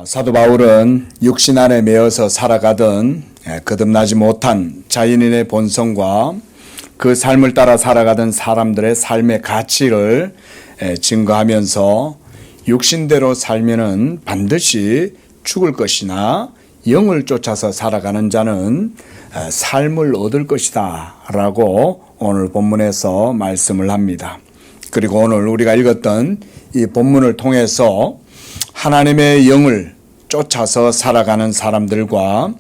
사도 바울은 육신 안에 매여서 살아가던 거듭나지 못한 자연인의 본성과 그 삶을 따라 살아가던 사람들의 삶의 가치를 증거하면서 육신대로 살면은 반드시 죽을 것이나 영을 쫓아서 살아가는 자는 삶을 얻을 것이다 라고 오늘 본문에서 말씀을 합니다. 그리고 오늘 우리가 읽었던 이 본문을 통해서 하나님의 영을 쫓아서 살아가는 사람들과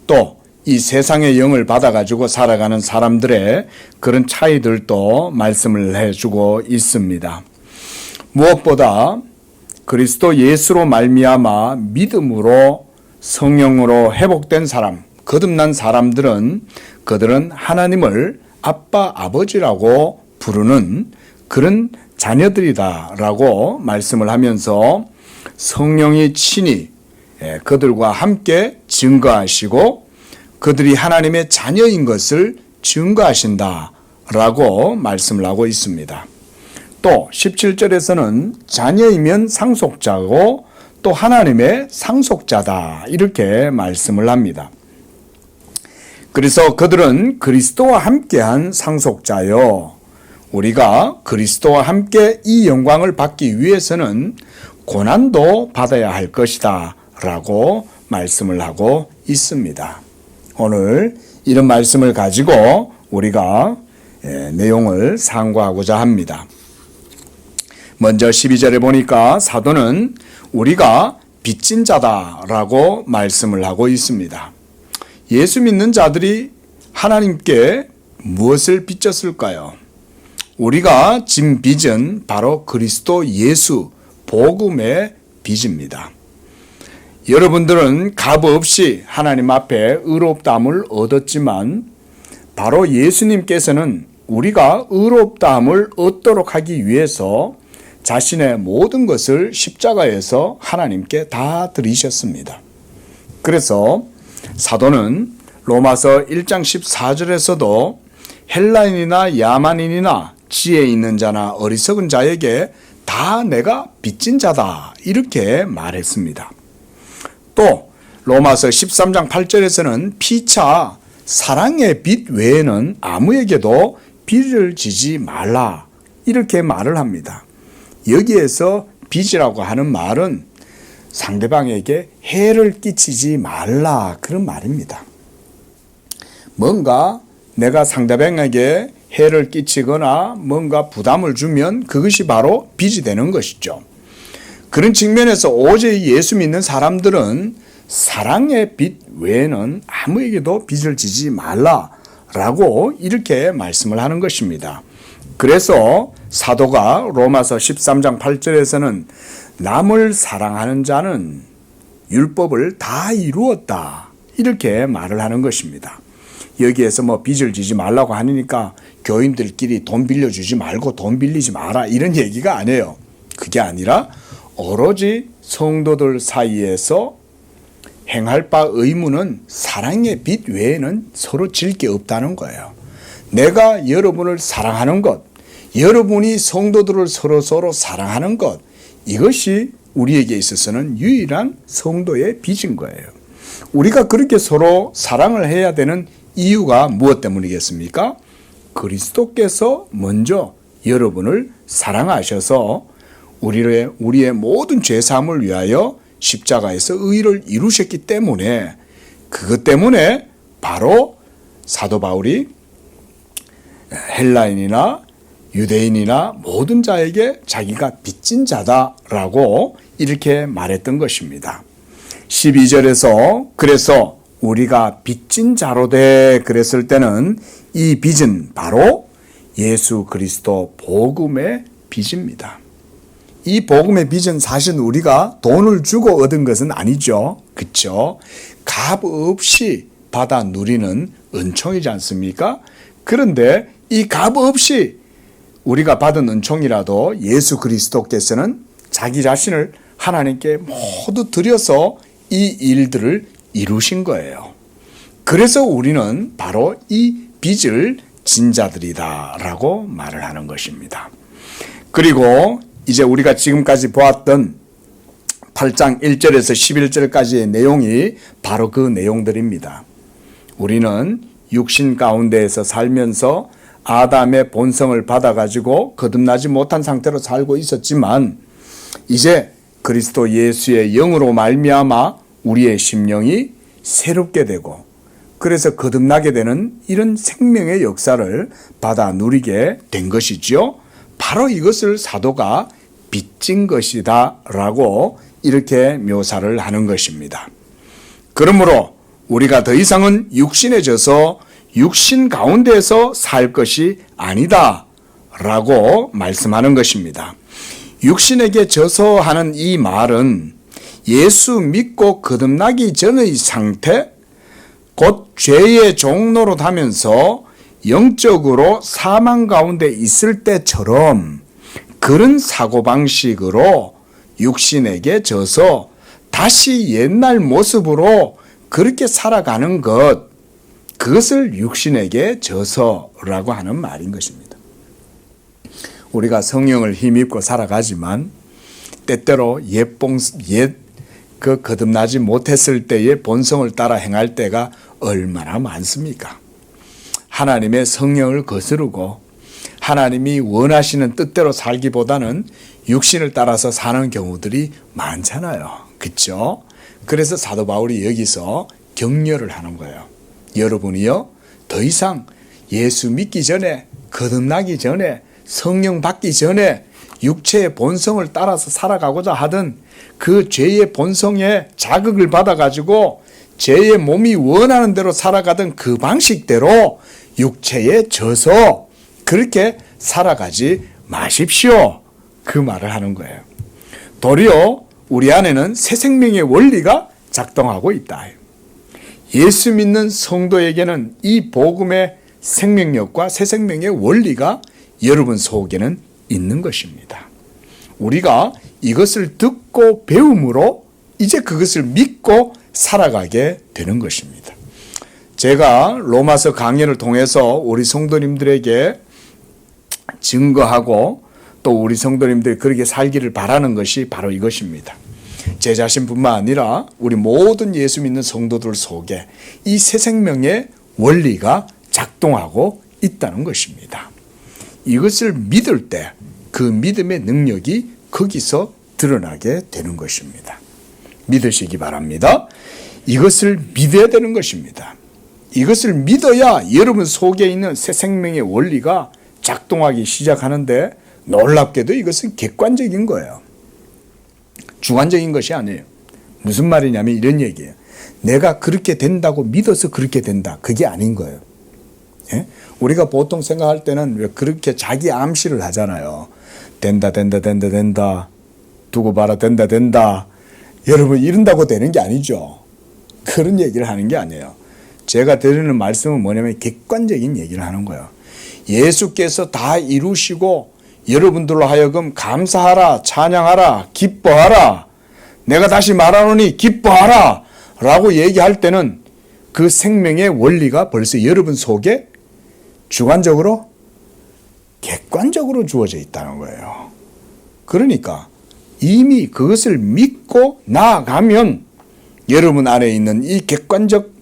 또 이 세상의 영을 받아가지고 살아가는 사람들의 그런 차이들도 말씀을 해주고 있습니다. 무엇보다 그리스도 예수로 말미암아 믿음으로 성령으로 회복된 사람, 거듭난 사람들은 그들은 하나님을 아빠, 아버지라고 부르는 그런 자녀들이다라고 말씀을 하면서 성령이 친히 그들과 함께 증거하시고 그들이 하나님의 자녀인 것을 증거하신다라고 말씀을 하고 있습니다. 또 17절에서는 자녀이면 상속자고 또 하나님의 상속자다 이렇게 말씀을 합니다. 그래서 그들은 그리스도와 함께한 상속자요. 우리가 그리스도와 함께 이 영광을 받기 위해서는 고난도 받아야 할 것이다 라고 말씀을 하고 있습니다. 오늘 이런 말씀을 가지고 우리가 내용을 상고하고자 합니다. 먼저 12절에 보니까 사도는 우리가 빚진 자다라고 말씀을 하고 있습니다. 예수 믿는 자들이 하나님께 무엇을 빚졌을까요? 우리가 진 빚은 바로 그리스도 예수 복음의 빚입니다. 여러분들은 값없이 하나님 앞에 의롭다함을 얻었지만 바로 예수님께서는 우리가 의롭다함을 얻도록 하기 위해서 자신의 모든 것을 십자가에서 하나님께 다 드리셨습니다. 그래서 사도는 로마서 1장 14절에서도 헬라인이나 야만인이나 지혜 있는 자나 어리석은 자에게 다 내가 빚진 자다 이렇게 말했습니다. 또 로마서 13장 8절에서는 피차 사랑의 빚 외에는 아무에게도 빚을 지지 말라 이렇게 말을 합니다. 여기에서 빚이라고 하는 말은 상대방에게 해를 끼치지 말라 그런 말입니다. 뭔가 내가 상대방에게 해를 끼치거나 뭔가 부담을 주면 그것이 바로 빚이 되는 것이죠. 그런 측면에서 오직 예수 믿는 사람들은 사랑의 빚 외에는 아무에게도 빚을 지지 말라라고 이렇게 말씀을 하는 것입니다. 그래서 사도가 로마서 13장 8절에서는 남을 사랑하는 자는 율법을 다 이루었다 이렇게 말을 하는 것입니다. 여기에서 뭐 빚을 지지 말라고 하니까 교인들끼리 돈 빌려주지 말고 돈 빌리지 마라 이런 얘기가 아니에요. 그게 아니라 오로지 성도들 사이에서 행할 바 의무는 사랑의 빚 외에는 서로 질 게 없다는 거예요. 내가 여러분을 사랑하는 것, 여러분이 성도들을 서로 사랑하는 것, 이것이 우리에게 있어서는 유일한 성도의 빚인 거예요. 우리가 그렇게 서로 사랑을 해야 되는 이유가 무엇 때문이겠습니까? 그리스도께서 먼저 여러분을 사랑하셔서 우리의 모든 죄사함을 위하여 십자가에서 의를 이루셨기 때문에 그것 때문에 바로 사도 바울이 헬라인이나 유대인이나 모든 자에게 자기가 빚진 자다라고 이렇게 말했던 것입니다. 12절에서 그래서 우리가 빚진 자로 돼 그랬을 때는 이 빚은 바로 예수 그리스도 복음의 빚입니다. 이 복음의 빚은 사실 우리가 돈을 주고 얻은 것은 아니죠. 그렇죠? 값 없이 받아 누리는 은총이지 않습니까? 그런데 이 값 없이 우리가 받은 은총이라도 예수 그리스도께서는 자기 자신을 하나님께 모두 드려서 이 일들을 이루신 거예요. 그래서 우리는 바로 이 빚을 진 자들이다라고 말을 하는 것입니다. 그리고 이제 우리가 지금까지 보았던 8장 1절에서 11절까지의 내용이 바로 그 내용들입니다. 우리는 육신 가운데에서 살면서 아담의 본성을 받아가지고 거듭나지 못한 상태로 살고 있었지만 이제 그리스도 예수의 영으로 말미암아 우리의 심령이 새롭게 되고 그래서 거듭나게 되는 이런 생명의 역사를 받아 누리게 된 것이죠. 바로 이것을 사도가 빚진 것이다 라고 이렇게 묘사를 하는 것입니다. 그러므로 우리가 더 이상은 육신에 져서 육신 가운데에서 살 것이 아니다 라고 말씀하는 것입니다. 육신에게 져서 하는 이 말은 예수 믿고 거듭나기 전의 상태, 곧 죄의 종로로 하면서 영적으로 사망 가운데 있을 때처럼 그런 사고방식으로 육신에게 져서 다시 옛날 모습으로 그렇게 살아가는 것, 그것을 육신에게 져서라고 하는 말인 것입니다. 우리가 성령을 힘입고 살아가지만 때때로 거듭나지 못했을 때의 본성을 따라 행할 때가 얼마나 많습니까? 하나님의 성령을 거스르고 하나님이 원하시는 뜻대로 살기보다는 육신을 따라서 사는 경우들이 많잖아요. 그렇죠? 그래서 사도 바울이 여기서 격려를 하는 거예요. 여러분이요, 더 이상 예수 믿기 전에, 거듭나기 전에, 성령 받기 전에 육체의 본성을 따라서 살아가고자 하던 그 죄의 본성에 자극을 받아가지고 죄의 몸이 원하는 대로 살아가던 그 방식대로 육체에 져서 그렇게 살아가지 마십시오. 그 말을 하는 거예요. 도리어 우리 안에는 새 생명의 원리가 작동하고 있다. 예수 믿는 성도에게는 이 복음의 생명력과 새 생명의 원리가 여러분 속에는 있는 것입니다. 우리가 이것을 듣고 배움으로 이제 그것을 믿고 살아가게 되는 것입니다. 제가 로마서 강의를 통해서 우리 성도님들에게 증거하고 또 우리 성도님들이 그렇게 살기를 바라는 것이 바로 이것입니다. 제 자신뿐만 아니라 우리 모든 예수 믿는 성도들 속에 이 새 생명의 원리가 작동하고 있다는 것입니다. 이것을 믿을 때 그 믿음의 능력이 거기서 드러나게 되는 것입니다. 믿으시기 바랍니다. 이것을 믿어야 되는 것입니다. 이것을 믿어야 여러분 속에 있는 새 생명의 원리가 작동하기 시작하는데 놀랍게도 이것은 객관적인 거예요. 주관적인 것이 아니에요. 무슨 말이냐면 이런 얘기예요. 내가 그렇게 된다고 믿어서 그렇게 된다. 그게 아닌 거예요. 예? 우리가 보통 생각할 때는 왜 그렇게 자기 암시를 하잖아요. 된다. 두고 봐라. 된다. 여러분 이런다고 되는 게 아니죠. 그런 얘기를 하는 게 아니에요. 제가 드리는 말씀은 뭐냐면 객관적인 얘기를 하는 거예요. 예수께서 다 이루시고 여러분들로 하여금 감사하라, 찬양하라, 기뻐하라, 내가 다시 말하노니 기뻐하라 라고 얘기할 때는 그 생명의 원리가 벌써 여러분 속에 주관적으로, 객관적으로 주어져 있다는 거예요. 그러니까 이미 그것을 믿고 나아가면 여러분 안에 있는 이 객관적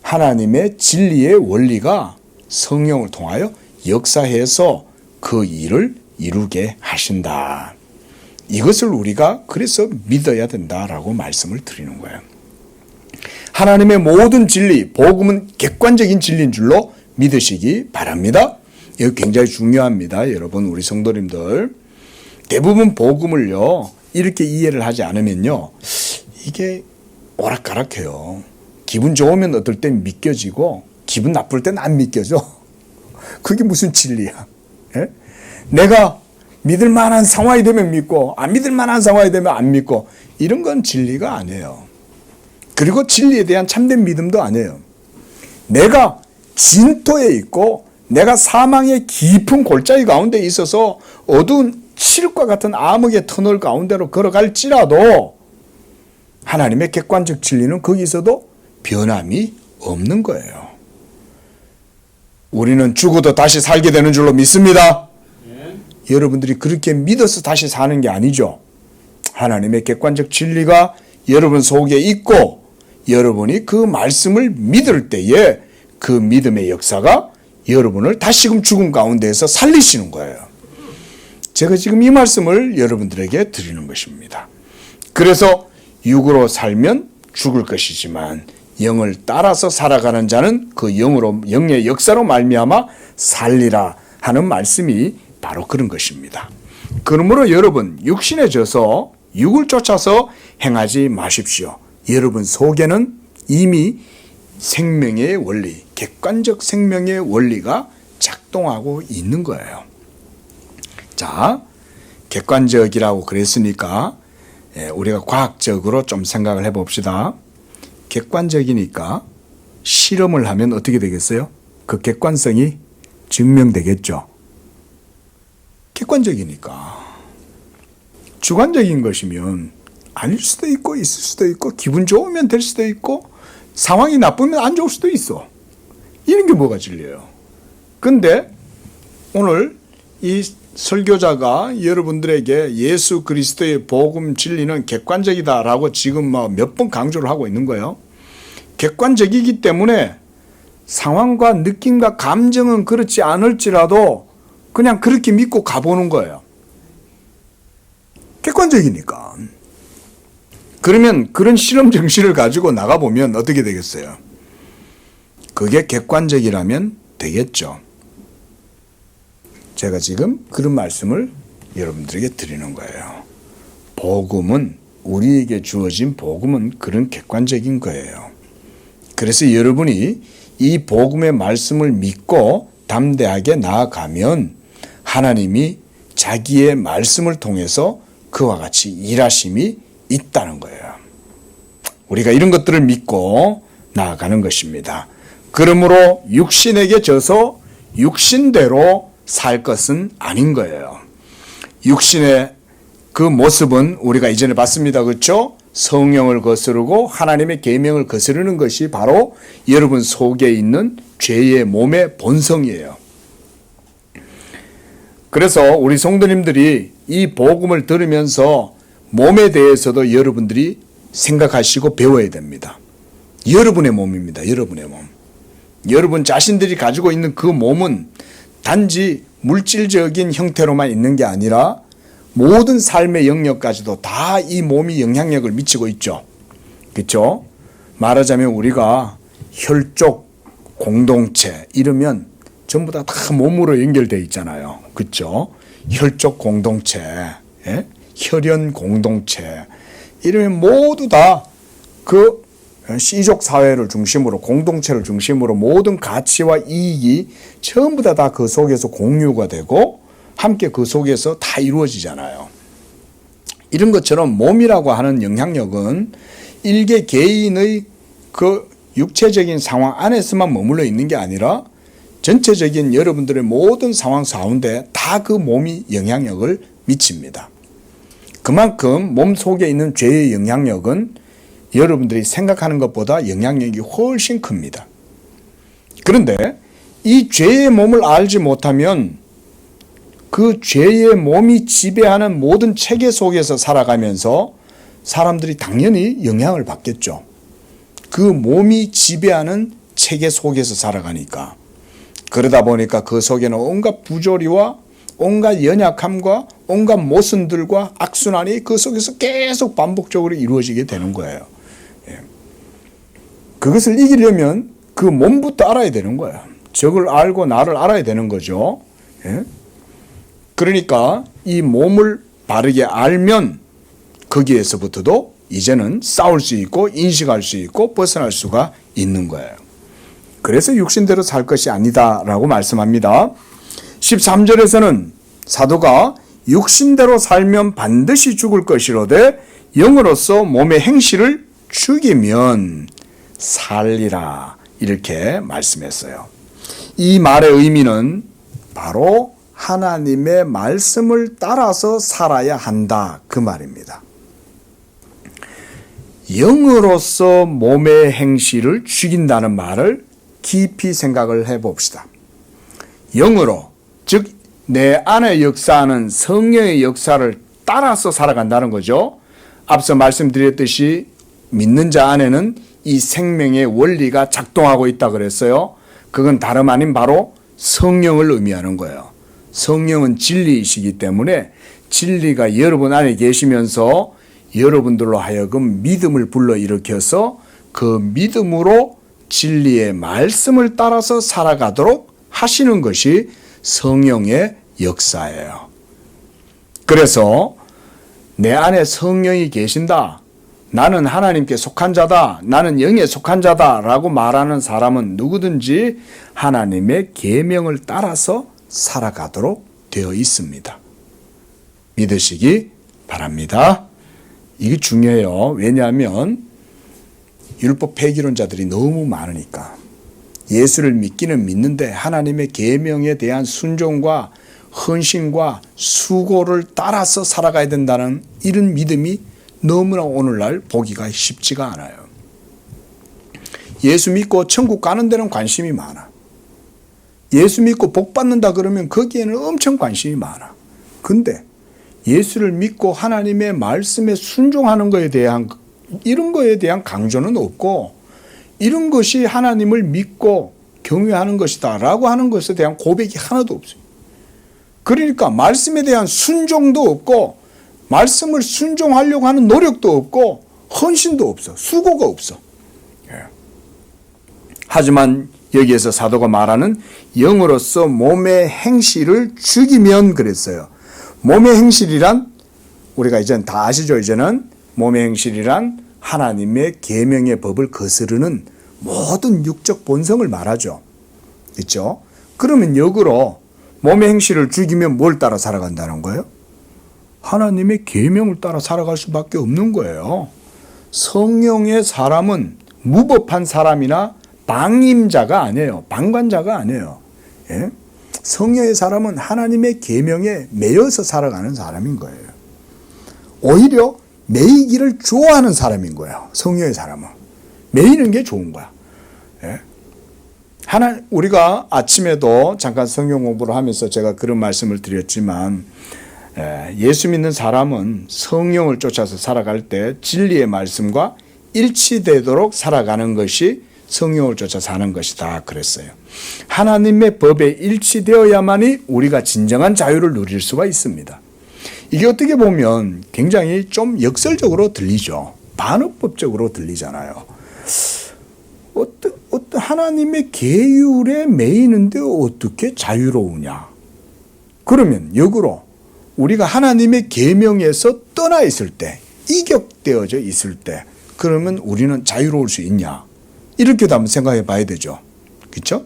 하나님의 진리의 원리가 성령을 통하여 역사해서 그 일을 이루게 하신다. 이것을 우리가 그래서 믿어야 된다라고 말씀을 드리는 거예요. 하나님의 모든 진리, 복음은 객관적인 진리인 줄로 믿으시기 바랍니다. 이거 굉장히 중요합니다. 여러분, 우리 성도님들. 대부분 복음을요, 이렇게 이해를 하지 않으면요, 이게 오락가락해요. 기분 좋으면 어떨 땐 믿겨지고, 기분 나쁠 땐 안 믿겨져. 그게 무슨 진리야? 예? 내가 믿을 만한 상황이 되면 믿고, 안 믿을 만한 상황이 되면 안 믿고, 이런 건 진리가 아니에요. 그리고 진리에 대한 참된 믿음도 아니에요. 내가 진토에 있고, 내가 사망의 깊은 골짜기 가운데 있어서 어두운 칠흑과 같은 암흑의 터널 가운데로 걸어갈지라도 하나님의 객관적 진리는 거기서도 변함이 없는 거예요. 우리는 죽어도 다시 살게 되는 줄로 믿습니다. 여러분들이 그렇게 믿어서 다시 사는 게 아니죠. 하나님의 객관적 진리가 여러분 속에 있고 여러분이 그 말씀을 믿을 때에 그 믿음의 역사가 여러분을 다시금 죽음 가운데에서 살리시는 거예요. 제가 지금 이 말씀을 여러분들에게 드리는 것입니다. 그래서 육으로 살면 죽을 것이지만 영을 따라서 살아가는 자는 그 영의 역사로 말미암아 살리라 하는 말씀이 바로 그런 것입니다. 그러므로 여러분 육신에 져서 육을 쫓아서 행하지 마십시오. 여러분 속에는 이미 생명의 원리, 객관적 생명의 원리가 작동하고 있는 거예요. 자, 객관적이라고 그랬으니까 우리가 과학적으로 좀 생각을 해봅시다. 객관적이니까 실험을 하면 어떻게 되겠어요? 그 객관성이 증명되겠죠. 객관적이니까. 주관적인 것이면 아닐 수도 있고 있을 수도 있고 기분 좋으면 될 수도 있고 상황이 나쁘면 안 좋을 수도 있어. 이런 게 뭐가 진리예요? 근데 오늘 이 설교자가 여러분들에게 예수 그리스도의 복음 진리는 객관적이다라고 지금 몇 번 강조를 하고 있는 거예요. 객관적이기 때문에 상황과 느낌과 감정은 그렇지 않을지라도 그냥 그렇게 믿고 가보는 거예요. 객관적이니까. 그러면 그런 실험 정신을 가지고 나가보면 어떻게 되겠어요? 그게 객관적이라면 되겠죠. 제가 지금 그런 말씀을 여러분들에게 드리는 거예요. 복음은, 우리에게 주어진 복음은 그런 객관적인 거예요. 그래서 여러분이 이 복음의 말씀을 믿고 담대하게 나아가면 하나님이 자기의 말씀을 통해서 그와 같이 일하심이 있다는 거예요. 우리가 이런 것들을 믿고 나아가는 것입니다. 그러므로 육신에게 져서 육신대로 살 것은 아닌 거예요. 육신의 그 모습은 우리가 이전에 봤습니다. 그렇죠? 성령을 거스르고 하나님의 계명을 거스르는 것이 바로 여러분 속에 있는 죄의 몸의 본성이에요. 그래서 우리 성도님들이 이 복음을 들으면서 몸에 대해서도 여러분들이 생각하시고 배워야 됩니다. 여러분의 몸입니다. 여러분의 몸. 여러분 자신들이 가지고 있는 그 몸은 단지 물질적인 형태로만 있는 게 아니라 모든 삶의 영역까지도 다 이 몸이 영향력을 미치고 있죠. 그렇죠? 말하자면 우리가 혈족 공동체 이러면 전부 다 몸으로 연결되어 있잖아요. 그렇죠? 혈족 공동체, 혈연 공동체 이러면 모두 다 그 씨족 사회를 중심으로 공동체를 중심으로 모든 가치와 이익이 전부 다 그 속에서 공유가 되고 함께 그 속에서 다 이루어지잖아요. 이런 것처럼 몸이라고 하는 영향력은 일개 개인의 그 육체적인 상황 안에서만 머물러 있는 게 아니라 전체적인 여러분들의 모든 상황 가운데 다 그 몸이 영향력을 미칩니다. 그만큼 몸 속에 있는 죄의 영향력은 여러분들이 생각하는 것보다 영향력이 훨씬 큽니다. 그런데 이 죄의 몸을 알지 못하면 그 죄의 몸이 지배하는 모든 체계 속에서 살아가면서 사람들이 당연히 영향을 받겠죠. 그 몸이 지배하는 체계 속에서 살아가니까. 그러다 보니까 그 속에는 온갖 부조리와 온갖 연약함과 온갖 모순들과 악순환이 그 속에서 계속 반복적으로 이루어지게 되는 거예요. 그것을 이기려면 그 몸부터 알아야 되는 거예요. 적을 알고 나를 알아야 되는 거죠. 그러니까 이 몸을 바르게 알면 거기에서부터도 이제는 싸울 수 있고 인식할 수 있고 벗어날 수가 있는 거예요. 그래서 육신대로 살 것이 아니다라고 말씀합니다. 13절에서는 사도가 육신대로 살면 반드시 죽을 것이로되 영으로서 몸의 행실을 죽이면 살리라 이렇게 말씀했어요. 이 말의 의미는 바로 하나님의 말씀을 따라서 살아야 한다 그 말입니다. 영으로서 몸의 행실을 죽인다는 말을 깊이 생각을 해봅시다. 영으로, 즉 내 안에 역사하는 성령의 역사를 따라서 살아간다는 거죠. 앞서 말씀드렸듯이 믿는 자 안에는 이 생명의 원리가 작동하고 있다 그랬어요. 그건 다름 아닌 바로 성령을 의미하는 거예요. 성령은 진리이시기 때문에 진리가 여러분 안에 계시면서 여러분들로 하여금 믿음을 불러일으켜서 그 믿음으로 진리의 말씀을 따라서 살아가도록 하시는 것이 성령의 역사예요. 그래서 내 안에 성령이 계신다. 나는 하나님께 속한 자다. 나는 영에 속한 자다. 라고 말하는 사람은 누구든지 하나님의 계명을 따라서 살아가도록 되어 있습니다. 믿으시기 바랍니다. 이게 중요해요. 왜냐하면 율법 폐기론자들이 너무 많으니까. 예수를 믿기는 믿는데 하나님의 계명에 대한 순종과 헌신과 수고를 따라서 살아가야 된다는 이런 믿음이 너무나 오늘날 보기가 쉽지가 않아요. 예수 믿고 천국 가는 데는 관심이 많아. 예수 믿고 복 받는다 그러면 거기에는 엄청 관심이 많아. 근데 예수를 믿고 하나님의 말씀에 순종하는 것에 대한 이런 것에 대한 강조는 없고, 이런 것이 하나님을 믿고 경외하는 것이다 라고 하는 것에 대한 고백이 하나도 없어요. 그러니까 말씀에 대한 순종도 없고, 말씀을 순종하려고 하는 노력도 없고, 헌신도 없어. 수고가 없어. 하지만 여기에서 사도가 말하는 영으로서 몸의 행실을 죽이면 그랬어요. 몸의 행실이란 우리가 이제는 다 아시죠. 이제는 몸의 행실이란 하나님의 계명의 법을 거스르는 모든 육적 본성을 말하죠. 그렇죠? 그러면 역으로 몸의 행실을 죽이면 뭘 따라 살아간다는 거예요? 하나님의 계명을 따라 살아갈 수밖에 없는 거예요. 성령의 사람은 무법한 사람이나 방임자가 아니에요. 방관자가 아니에요. 예? 성령의 사람은 하나님의 계명에 매여서 살아가는 사람인 거예요. 오히려 매이기를 좋아하는 사람인 거예요. 성령의 사람은. 매이는 게 좋은 거야. 예? 우리가 아침에도 잠깐 성경 공부를 하면서 제가 그런 말씀을 드렸지만, 예수 믿는 사람은 성령을 쫓아서 살아갈 때 진리의 말씀과 일치되도록 살아가는 것이 성령을 쫓아 사는 것이다 그랬어요. 하나님의 법에 일치되어야만이 우리가 진정한 자유를 누릴 수가 있습니다. 이게 어떻게 보면 굉장히 좀 역설적으로 들리죠. 반어법적으로 들리잖아요. 하나님의 계율에 매이는데 어떻게 자유로우냐? 그러면 역으로 우리가 하나님의 계명에서 떠나 있을 때, 이격되어져 있을 때, 그러면 우리는 자유로울 수 있냐? 이렇게도 한번 생각해 봐야 되죠. 그렇죠?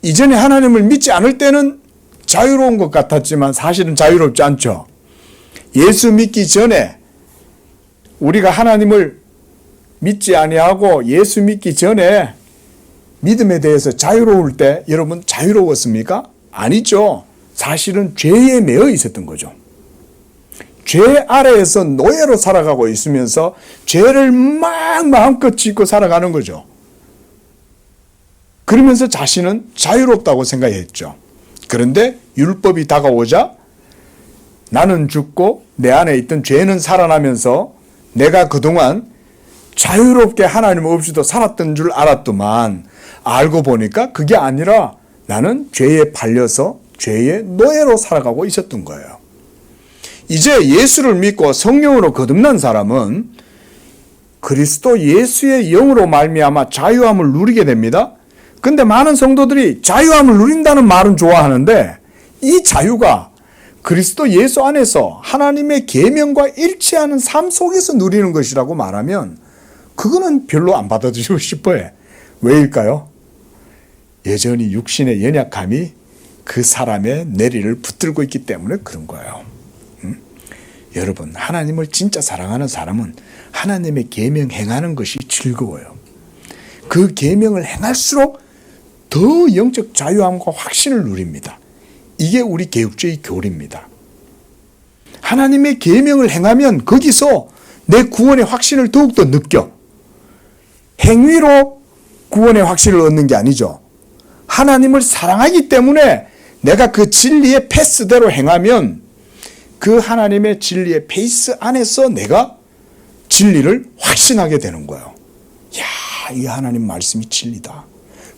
이전에 하나님을 믿지 않을 때는 자유로운 것 같았지만 사실은 자유롭지 않죠. 예수 믿기 전에 우리가 하나님을 믿지 아니하고 예수 믿기 전에 믿음에 대해서 자유로울 때 여러분 자유로웠습니까? 아니죠. 사실은 죄에 매여 있었던 거죠. 죄 아래에서 노예로 살아가고 있으면서 죄를 막 마음껏 짓고 살아가는 거죠. 그러면서 자신은 자유롭다고 생각했죠. 그런데 율법이 다가오자 나는 죽고 내 안에 있던 죄는 살아나면서 내가 그동안 자유롭게 하나님 없이도 살았던 줄 알았더만, 알고 보니까 그게 아니라 나는 죄에 팔려서 죄의 노예로 살아가고 있었던 거예요. 이제 예수를 믿고 성령으로 거듭난 사람은 그리스도 예수의 영으로 말미암아 자유함을 누리게 됩니다. 근데 많은 성도들이 자유함을 누린다는 말은 좋아하는데, 이 자유가 그리스도 예수 안에서 하나님의 계명과 일치하는 삶 속에서 누리는 것이라고 말하면 그거는 별로 안 받아들이고 싶어요. 왜일까요? 여전히 육신의 연약함이 그 사람의 내리를 붙들고 있기 때문에 그런 거예요. 여러분, 하나님을 진짜 사랑하는 사람은 하나님의 계명 행하는 것이 즐거워요. 그 계명을 행할수록 더 영적 자유함과 확신을 누립니다. 이게 우리 개혁주의 교리입니다. 하나님의 계명을 행하면 거기서 내 구원의 확신을 더욱더 느껴. 행위로 구원의 확신을 얻는 게 아니죠. 하나님을 사랑하기 때문에 내가 그 진리의 패스대로 행하면 그 하나님의 진리의 페이스 안에서 내가 진리를 확신하게 되는 거예요. 야, 이 하나님 말씀이 진리다.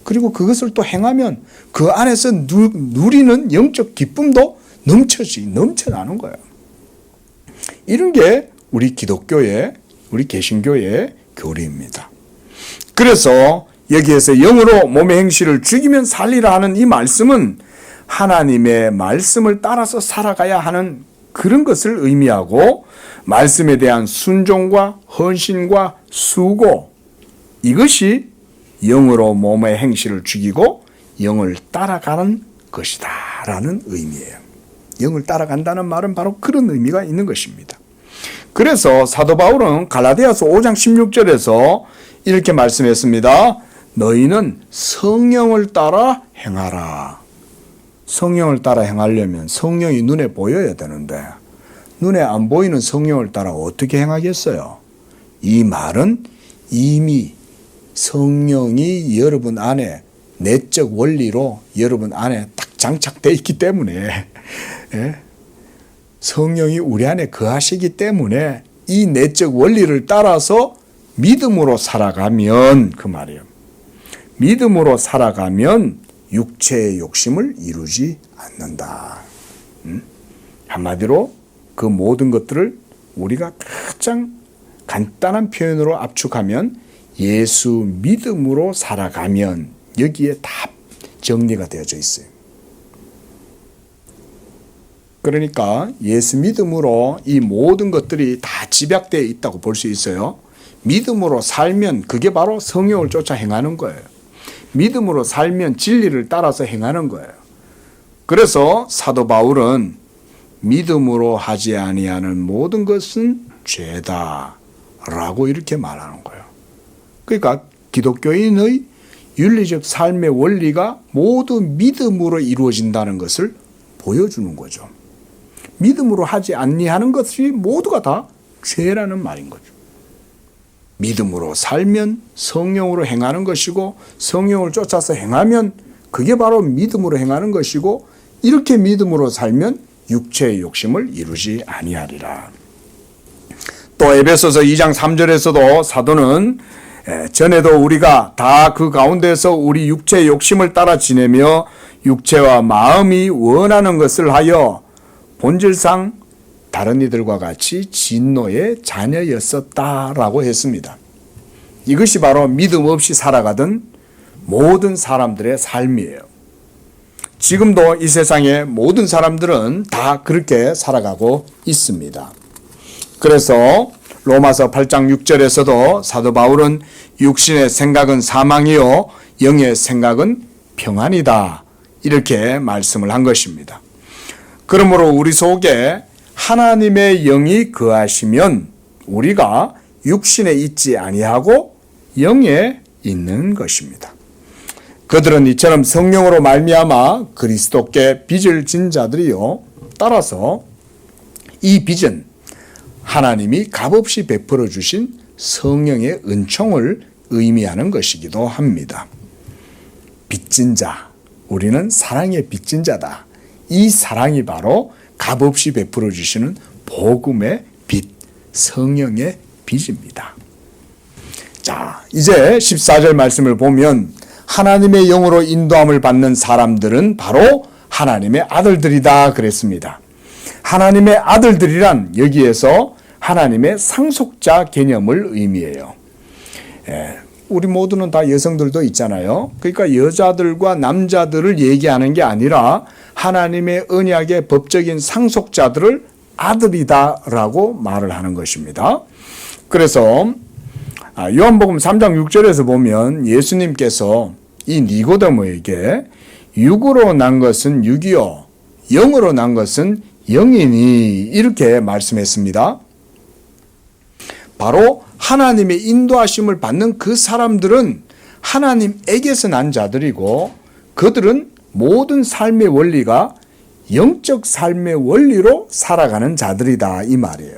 그리고 그것을 또 행하면 그 안에서 누리는 영적 기쁨도 넘쳐나는 거예요. 이런 게 우리 기독교의, 우리 개신교의 교리입니다. 그래서 여기에서 영으로 몸의 행실을 죽이면 살리라 하는 이 말씀은 하나님의 말씀을 따라서 살아가야 하는 그런 것을 의미하고, 말씀에 대한 순종과 헌신과 수고, 이것이 영으로 몸의 행실을 죽이고 영을 따라가는 것이다 라는 의미예요. 영을 따라간다는 말은 바로 그런 의미가 있는 것입니다. 그래서 사도 바울은 갈라디아서 5장 16절에서 이렇게 말씀했습니다. 너희는 성령을 따라 행하라. 성령을 따라 행하려면 성령이 눈에 보여야 되는데, 눈에 안 보이는 성령을 따라 어떻게 행하겠어요? 이 말은 이미 성령이 여러분 안에 내적 원리로 여러분 안에 딱 장착되어 있기 때문에, 성령이 우리 안에 거하시기 때문에 이 내적 원리를 따라서 믿음으로 살아가면, 그 말이에요. 믿음으로 살아가면 육체의 욕심을 이루지 않는다. 한마디로 그 모든 것들을 우리가 가장 간단한 표현으로 압축하면 예수 믿음으로 살아가면 여기에 다 정리가 되어져 있어요. 그러니까 예수 믿음으로 이 모든 것들이 다 집약되어 있다고 볼 수 있어요. 믿음으로 살면 그게 바로 성령을 쫓아 행하는 거예요. 믿음으로 살면 진리를 따라서 행하는 거예요. 그래서 사도 바울은 믿음으로 하지 아니하는 모든 것은 죄다 라고 이렇게 말하는 거예요. 그러니까 기독교인의 윤리적 삶의 원리가 모두 믿음으로 이루어진다는 것을 보여주는 거죠. 믿음으로 하지 아니하는 것이 모두가 다 죄라는 말인 거죠. 믿음으로 살면 성령으로 행하는 것이고, 성령을 쫓아서 행하면 그게 바로 믿음으로 행하는 것이고, 이렇게 믿음으로 살면 육체의 욕심을 이루지 아니하리라. 또 에베소서 2장 3절에서도 사도는 전에도 우리가 다 그 가운데서 우리 육체의 욕심을 따라 지내며 육체와 마음이 원하는 것을 하여 본질상 다른 이들과 같이 진노의 자녀였었다라고 했습니다. 이것이 바로 믿음 없이 살아가던 모든 사람들의 삶이에요. 지금도 이 세상의 모든 사람들은 다 그렇게 살아가고 있습니다. 그래서 로마서 8장 6절에서도 사도 바울은 육신의 생각은 사망이요 영의 생각은 평안이다, 이렇게 말씀을 한 것입니다. 그러므로 우리 속에 하나님의 영이 거하시면 우리가 육신에 있지 아니하고 영에 있는 것입니다. 그들은 이처럼 성령으로 말미암아 그리스도께 빚을 진 자들이요, 따라서 이 빚은 하나님이 값없이 베풀어 주신 성령의 은총을 의미하는 것이기도 합니다. 빚진 자, 우리는 사랑의 빚진 자다. 이 사랑이 바로 값없이 베풀어 주시는 복음의 빚, 성령의 빚입니다. 자, 이제 14절 말씀을 보면 하나님의 영으로 인도함을 받는 사람들은 바로 하나님의 아들들이다 그랬습니다. 하나님의 아들들이란 여기에서 하나님의 상속자 개념을 의미해요. 우리 모두는 다 여성들도 있잖아요. 그러니까 여자들과 남자들을 얘기하는 게 아니라 하나님의 언약의 법적인 상속자들을 아들이다라고 말을 하는 것입니다. 그래서 요한복음 3장 6절에서 보면 예수님께서 이 니고데모에게 육으로 난 것은 육이요 영으로 난 것은 영이니, 이렇게 말씀했습니다. 바로 하나님의 인도하심을 받는 그 사람들은 하나님에게서 난 자들이고, 그들은 모든 삶의 원리가 영적 삶의 원리로 살아가는 자들이다, 이 말이에요.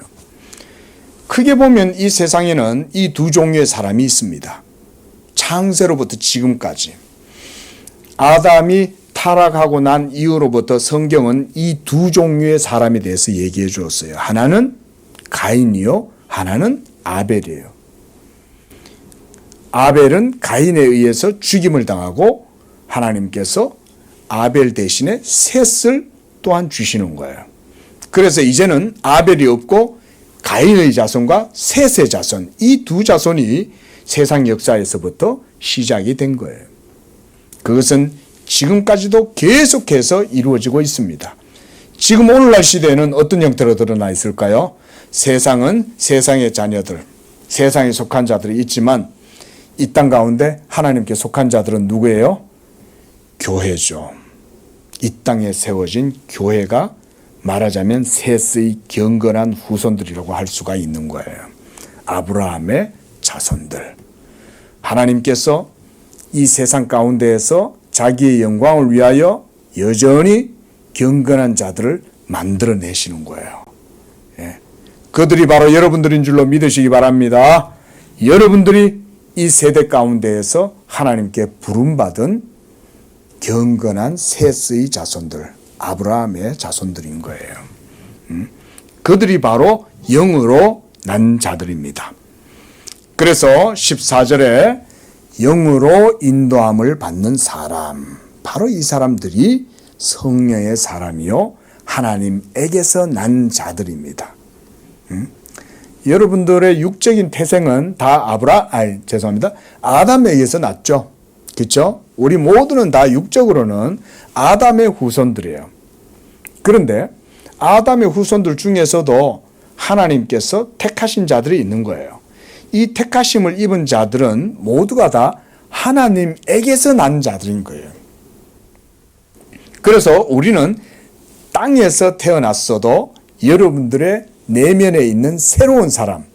크게 보면 이 세상에는 이 두 종류의 사람이 있습니다. 창세로부터 지금까지. 아담이 타락하고 난 이후로부터 성경은 이 두 종류의 사람에 대해서 얘기해 주었어요. 하나는 가인이요, 하나는 아벨이에요. 아벨은 가인에 의해서 죽임을 당하고 하나님께서 아벨 대신에 셋을 또한 주시는 거예요. 그래서 이제는 아벨이 없고 가인의 자손과 셋의 자손, 이 두 자손이 세상 역사에서부터 시작이 된 거예요. 그것은 지금까지도 계속해서 이루어지고 있습니다. 지금 오늘날 시대에는 어떤 형태로 드러나 있을까요? 세상은 세상의 자녀들, 세상에 속한 자들이 있지만 이 땅 가운데 하나님께 속한 자들은 누구예요? 교회죠. 이 땅에 세워진 교회가 말하자면 셋의 경건한 후손들이라고 할 수가 있는 거예요. 아브라함의 자손들. 하나님께서 이 세상 가운데에서 자기의 영광을 위하여 여전히 경건한 자들을 만들어내시는 거예요. 예. 그들이 바로 여러분들인 줄로 믿으시기 바랍니다. 여러분들이 이 세대 가운데에서 하나님께 부름받은 경건한 셋의 자손들, 아브라함의 자손들인 거예요. 그들이 바로 영으로 난 자들입니다. 그래서 14절에 영으로 인도함을 받는 사람, 바로 이 사람들이 성령의 사람이요 하나님에게서 난 자들입니다. 여러분들의 육적인 태생은 다 아담에게서 났죠. 그렇죠? 우리 모두는 다 육적으로는 아담의 후손들이에요. 그런데 아담의 후손들 중에서도 하나님께서 택하신 자들이 있는 거예요. 이 택하심을 입은 자들은 모두가 다 하나님에게서 난 자들인 거예요. 그래서 우리는 땅에서 태어났어도 여러분들의 내면에 있는 새로운 사람,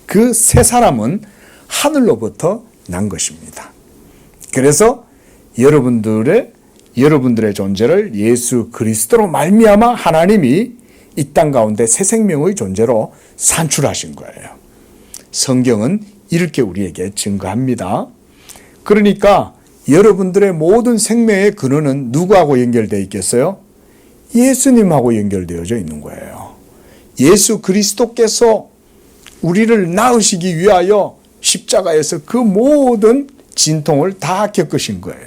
그 새 사람은 하늘로부터 난 것입니다. 그래서 여러분들의 존재를 예수 그리스도로 말미암아 하나님이 이 땅 가운데 새 생명의 존재로 산출하신 거예요. 성경은 이렇게 우리에게 증거합니다. 그러니까 여러분들의 모든 생명의 근원은 누구하고 연결되어 있겠어요? 예수님하고 연결되어져 있는 거예요. 예수 그리스도께서 우리를 낳으시기 위하여 십자가에서 그 모든 진통을 다 겪으신 거예요.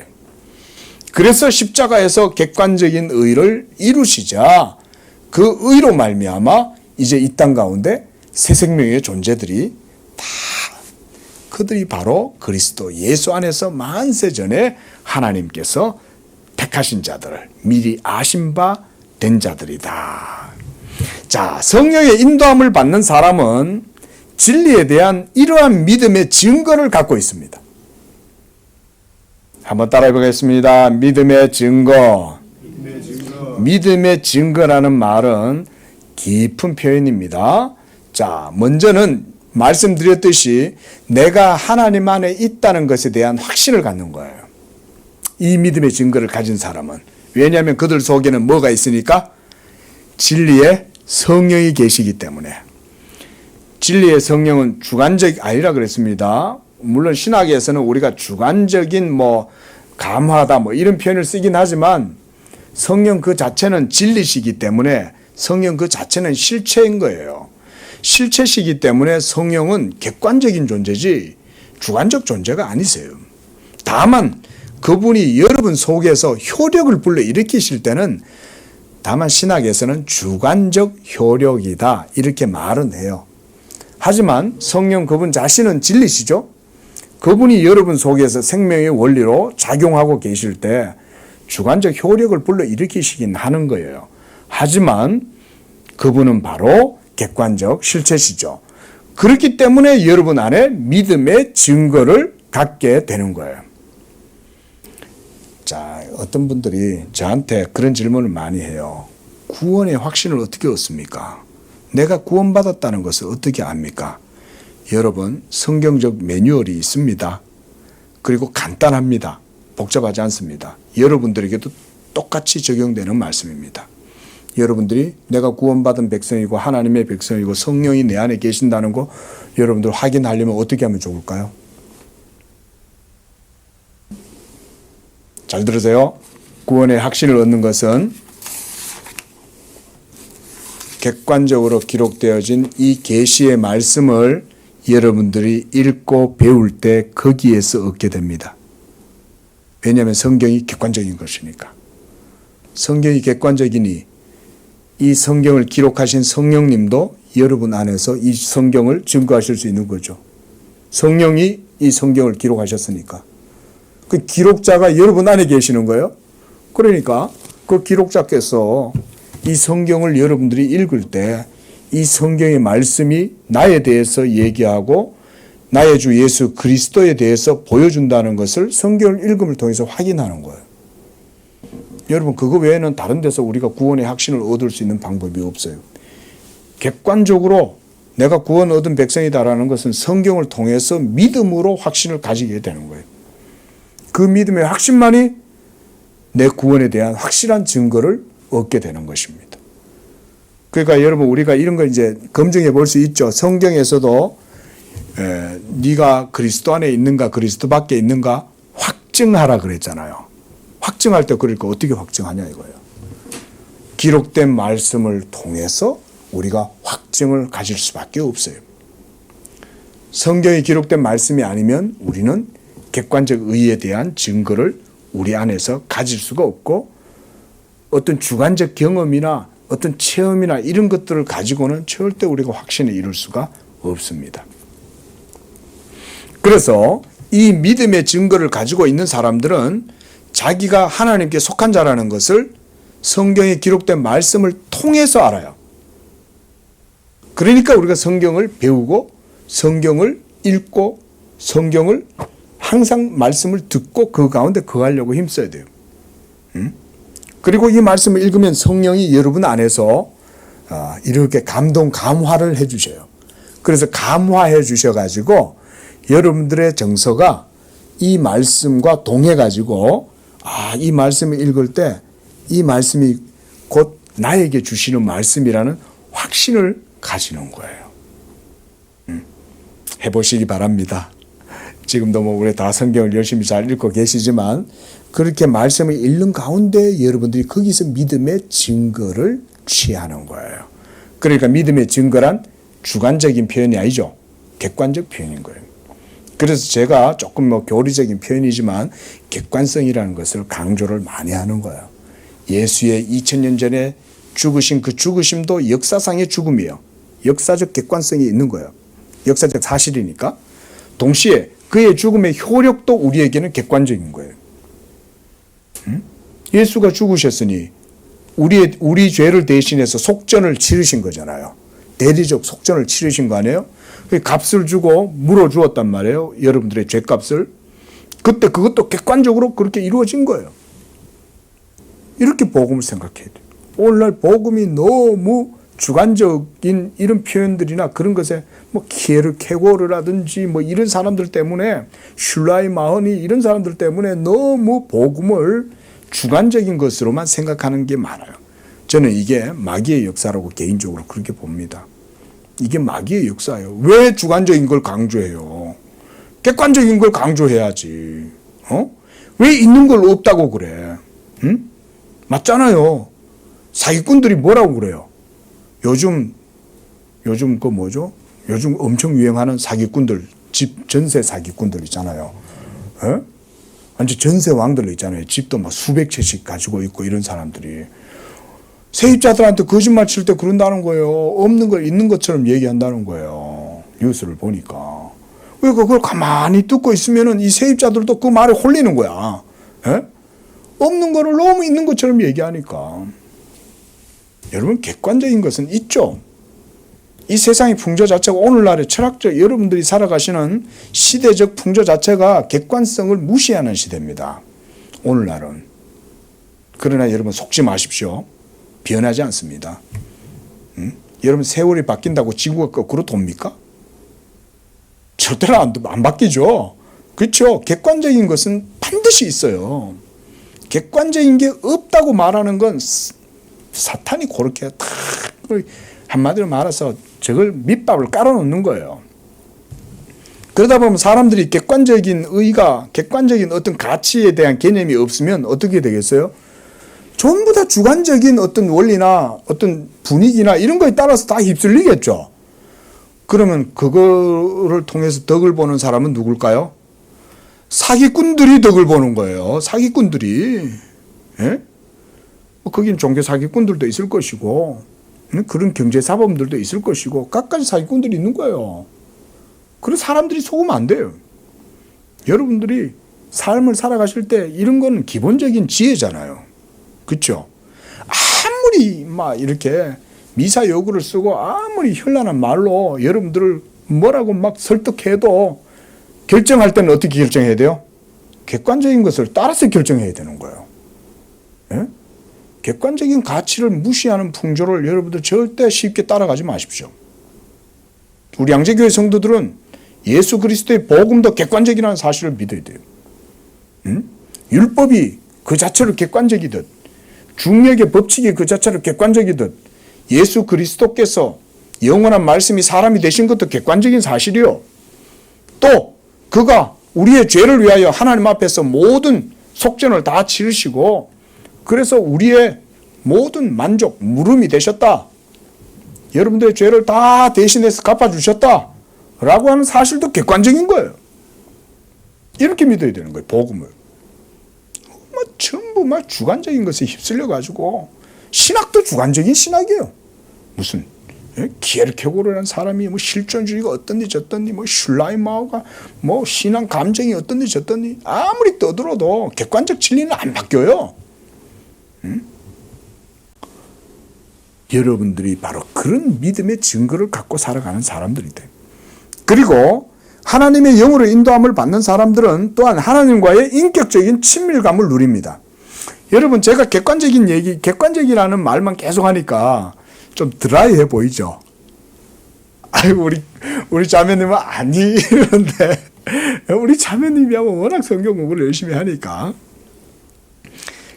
그래서 십자가에서 객관적인 의를 이루시자 그 의로 말미암아 이제 이 땅 가운데 새 생명의 존재들이 다 그들이 바로 그리스도 예수 안에서 만세 전에 하나님께서 택하신 자들, 미리 아신 바 된 자들이다. 자, 성령의 인도함을 받는 사람은 진리에 대한 이러한 믿음의 증거를 갖고 있습니다. 한번 따라해 보겠습니다. 믿음의 증거. 믿음의 증거라는 말은 깊은 표현입니다. 자, 먼저는 말씀드렸듯이 내가 하나님 안에 있다는 것에 대한 확신을 갖는 거예요. 이 믿음의 증거를 가진 사람은. 왜냐하면 그들 속에는 뭐가 있으니까? 진리의 성령이 계시기 때문에. 진리의 성령은 주관적 아니라 그랬습니다. 물론 신학에서는 우리가 주관적인 감화다 이런 표현을 쓰긴 하지만 성령 그 자체는 진리시기 때문에 성령 그 자체는 실체인 거예요. 실체시기 때문에 성령은 객관적인 존재지 주관적 존재가 아니세요. 다만 그분이 여러분 속에서 효력을 불러일으키실 때는 다만 신학에서는 주관적 효력이다 이렇게 말은 해요. 하지만 성령 그분 자신은 진리시죠. 그분이 여러분 속에서 생명의 원리로 작용하고 계실 때 주관적 효력을 불러일으키시긴 하는 거예요. 하지만 그분은 바로 객관적 실체시죠. 그렇기 때문에 여러분 안에 믿음의 증거를 갖게 되는 거예요. 자, 어떤 분들이 저한테 그런 질문을 많이 해요. 구원의 확신을 어떻게 얻습니까? 내가 구원받았다는 것을 어떻게 압니까? 여러분, 성경적 매뉴얼이 있습니다. 그리고 간단합니다. 복잡하지 않습니다. 여러분들에게도 똑같이 적용되는 말씀입니다. 여러분들이 내가 구원받은 백성이고 하나님의 백성이고 성령이 내 안에 계신다는 거 여러분들 확인하려면 어떻게 하면 좋을까요? 잘 들으세요. 구원의 확신을 얻는 것은 객관적으로 기록되어진 이 계시의 말씀을 여러분들이 읽고 배울 때 거기에서 얻게 됩니다. 왜냐하면 성경이 객관적인 것이니까. 성경이 객관적이니 이 성경을 기록하신 성령님도 여러분 안에서 이 성경을 증거하실 수 있는 거죠. 성령이 이 성경을 기록하셨으니까. 그 기록자가 여러분 안에 계시는 거예요. 그러니까 그 기록자께서 이 성경을 여러분들이 읽을 때 이 성경의 말씀이 나에 대해서 얘기하고 나의 주 예수 그리스도에 대해서 보여준다는 것을 성경을 읽음을 통해서 확인하는 거예요. 여러분 그거 외에는 다른 데서 우리가 구원의 확신을 얻을 수 있는 방법이 없어요. 객관적으로 내가 구원 얻은 백성이다라는 것은 성경을 통해서 믿음으로 확신을 가지게 되는 거예요. 그 믿음의 확신만이 내 구원에 대한 확실한 증거를 얻게 되는 것입니다. 그러니까 여러분 우리가 이런 걸 이제 검증해 볼 수 있죠. 성경에서도 네가 그리스도 안에 있는가 그리스도 밖에 있는가 확증하라 그랬잖아요. 확증할 때 그러니까 어떻게 확증하냐 이거예요. 기록된 말씀을 통해서 우리가 확증을 가질 수밖에 없어요. 성경에 기록된 말씀이 아니면 우리는 객관적 의에 대한 증거를 우리 안에서 가질 수가 없고 어떤 주관적 경험이나 어떤 체험이나 이런 것들을 가지고는 절대 우리가 확신에 이룰 수가 없습니다. 그래서 이 믿음의 증거를 가지고 있는 사람들은 자기가 하나님께 속한 자라는 것을 성경에 기록된 말씀을 통해서 알아요. 그러니까 우리가 성경을 배우고 성경을 읽고 성경을 항상 말씀을 듣고 그 가운데 거하려고 힘써야 돼요. 그리고 이 말씀을 읽으면 성령이 여러분 안에서 이렇게 감화를 해주셔요. 그래서 감화해 주셔가지고 여러분들의 정서가 이 말씀과 동해가지고 이 말씀을 읽을 때 이 말씀이 곧 나에게 주시는 말씀이라는 확신을 가지는 거예요. 해보시기 바랍니다. 지금도 뭐 우리 다 성경을 열심히 잘 읽고 계시지만 그렇게 말씀을 읽는 가운데 여러분들이 거기서 믿음의 증거를 취하는 거예요. 그러니까 믿음의 증거란 주관적인 표현이 아니죠. 객관적 표현인 거예요. 그래서 제가 조금 뭐 교리적인 표현이지만 객관성이라는 것을 강조를 많이 하는 거예요. 예수의 2000년 전에 죽으신 그 죽으심도 역사상의 죽음이에요. 역사적 객관성이 있는 거예요. 역사적 사실이니까. 동시에 그의 죽음의 효력도 우리에게는 객관적인 거예요. 예수가 죽으셨으니 우리 죄를 대신해서 속전을 치르신 거잖아요. 대리적 속전을 치르신 거 아니에요? 값을 주고 물어주었단 말이에요. 여러분들의 죄값을. 그때 그것도 객관적으로 그렇게 이루어진 거예요. 이렇게 복음을 생각해야 돼요. 오늘날 복음이 너무 주관적인 이런 표현들이나 그런 것에 뭐 키에르 케고르라든지 뭐 이런 사람들 때문에 슐라이 마흔이 이런 사람들 때문에 너무 복음을 주관적인 것으로만 생각하는 게 많아요. 저는 이게 마귀의 역사라고 개인적으로 그렇게 봅니다. 이게 마귀의 역사예요. 왜 주관적인 걸 강조해요? 객관적인 걸 강조해야지. 왜 있는 걸 없다고 그래? 맞잖아요. 사기꾼들이 뭐라고 그래요? 요즘 그 뭐죠? 요즘 엄청 유행하는 사기꾼들, 집 전세 사기꾼들 있잖아요. 완전 전세 왕들 있잖아요. 집도 막 수백 채씩 가지고 있고 이런 사람들이. 세입자들한테 거짓말 칠 때 그런다는 거예요. 없는 걸 있는 것처럼 얘기한다는 거예요. 뉴스를 보니까. 그러니까 그걸 가만히 듣고 있으면은 이 세입자들도 그 말에 홀리는 거야. 없는 거를 너무 있는 것처럼 얘기하니까. 여러분, 객관적인 것은 있죠. 이 세상의 풍조 자체가 오늘날의 철학적 여러분들이 살아가시는 시대적 풍조 자체가 객관성을 무시하는 시대입니다. 오늘날은. 그러나 여러분 속지 마십시오. 변하지 않습니다. 여러분 세월이 바뀐다고 지구가 거꾸로 돕니까? 절대로 안 바뀌죠. 그렇죠. 객관적인 것은 반드시 있어요. 객관적인 게 없다고 말하는 건 사탄이 그렇게 딱 한마디로 말해서 저걸 밑밥을 깔아놓는 거예요. 그러다 보면 사람들이 객관적인 의가, 객관적인 어떤 가치에 대한 개념이 없으면 어떻게 되겠어요? 전부 다 주관적인 어떤 원리나 어떤 분위기나 이런 거에 따라서 다 휩쓸리겠죠. 그러면 그거를 통해서 덕을 보는 사람은 누굴까요? 사기꾼들이 덕을 보는 거예요. 사기꾼들이. 예? 거긴 종교 사기꾼들도 있을 것이고, 그런 경제사범들도 있을 것이고, 갖가지 사기꾼들이 있는 거예요. 그런 사람들이 속으면 안 돼요. 여러분들이 삶을 살아가실 때 이런 거는 기본적인 지혜잖아요. 그렇죠? 아무리 막 이렇게 미사 여구를 쓰고 아무리 현란한 말로 여러분들을 뭐라고 막 설득해도 결정할 때는 어떻게 결정해야 돼요? 객관적인 것을 따라서 결정해야 되는 거예요. 예? 객관적인 가치를 무시하는 풍조를 여러분들 절대 쉽게 따라가지 마십시오. 우리 양재교회 성도들은 예수 그리스도의 복음도 객관적이라는 사실을 믿어야 돼요. 율법이 그 자체로 객관적이듯, 중력의 법칙이 그 자체로 객관적이듯, 예수 그리스도께서 영원한 말씀이 사람이 되신 것도 객관적인 사실이요. 또 그가 우리의 죄를 위하여 하나님 앞에서 모든 속전을 다 치르시고 그래서 우리의 모든 만족, 물음이 되셨다. 여러분들의 죄를 다 대신해서 갚아주셨다. 라고 하는 사실도 객관적인 거예요. 이렇게 믿어야 되는 거예요. 복음을. 전부 주관적인 것에 휩쓸려가지고 신학도 주관적인 신학이에요. 무슨 키에르케고르라는 사람이 실존주의가 어떤지 저떤지 슐라이마우가 신앙 감정이 어떤지 저떤지 아무리 떠들어도 객관적 진리는 안 바뀌어요. 여러분들이 바로 그런 믿음의 증거를 갖고 살아가는 사람들이 돼요. 그리고 하나님의 영으로 인도함을 받는 사람들은 또한 하나님과의 인격적인 친밀감을 누립니다. 여러분 제가 객관적이라는 말만 계속 하니까 좀 드라이해 보이죠? 아이고 우리 자매님은 아니 이러는데 우리 자매님이 워낙 성경 공부를 열심히 하니까.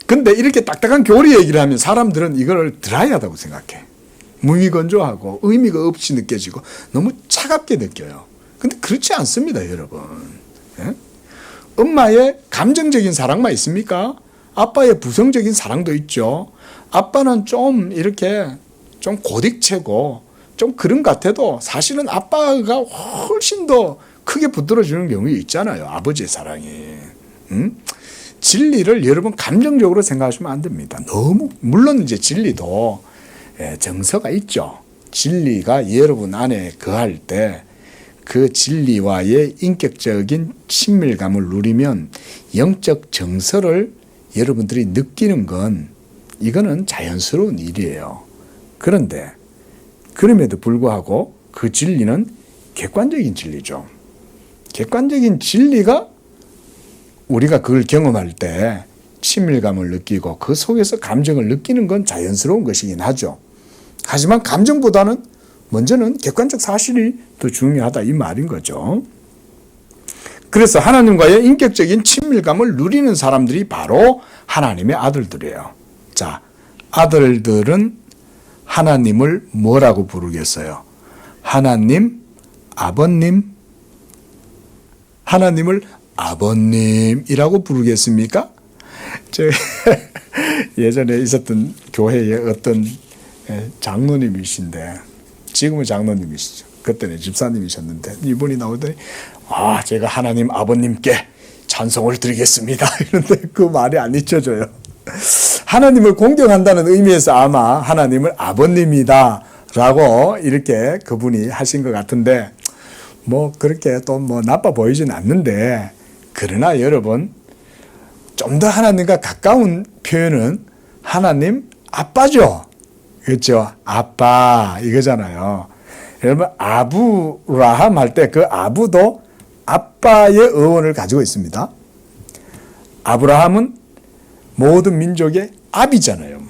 근데 이렇게 딱딱한 교리 얘기를 하면 사람들은 이걸 드라이하다고 생각해. 무미건조하고 의미가 없이 느껴지고 너무 차갑게 느껴요. 근데 그렇지 않습니다, 여러분. 예? 엄마의 감정적인 사랑만 있습니까? 아빠의 부정적인 사랑도 있죠. 아빠는 좀 이렇게 좀 고딕체고 좀 그런 것 같아도 사실은 아빠가 훨씬 더 크게 붙들어주는 경우가 있잖아요. 아버지의 사랑이. 진리를 여러분 감정적으로 생각하시면 안 됩니다. 너무 물론 이제 진리도 정서가 있죠. 진리가 여러분 안에 거할 때 그 진리와의 인격적인 친밀감을 누리면 영적 정서를 여러분들이 느끼는 건 이거는 자연스러운 일이에요. 그런데 그럼에도 불구하고 그 진리는 객관적인 진리죠. 객관적인 진리가 우리가 그걸 경험할 때 친밀감을 느끼고 그 속에서 감정을 느끼는 건 자연스러운 것이긴 하죠. 하지만 감정보다는 먼저는 객관적 사실이 더 중요하다 이 말인 거죠. 그래서 하나님과의 인격적인 친밀감을 누리는 사람들이 바로 하나님의 아들들이에요. 자, 아들들은 하나님을 뭐라고 부르겠어요? 하나님, 아버님, 하나님을 아버님이라고 부르겠습니까? 예전에 있었던 교회에 어떤 장로님이신데 지금은 장로님이시죠. 그때는 집사님이셨는데 이분이 나오더니 제가 하나님 아버님께 찬송을 드리겠습니다. 이런데 그 말이 안 잊혀져요. 하나님을 공경한다는 의미에서 아마 하나님을 아버님이다 라고 이렇게 그분이 하신 것 같은데 그렇게 또 나빠 보이진 않는데 그러나 여러분 좀 더 하나님과 가까운 표현은 하나님 아빠죠. 그렇죠? 아빠 이거잖아요. 여러분 아브라함 할 때 그 아부도 아빠의 어원을 가지고 있습니다. 아브라함은 모든 민족의 아비잖아요.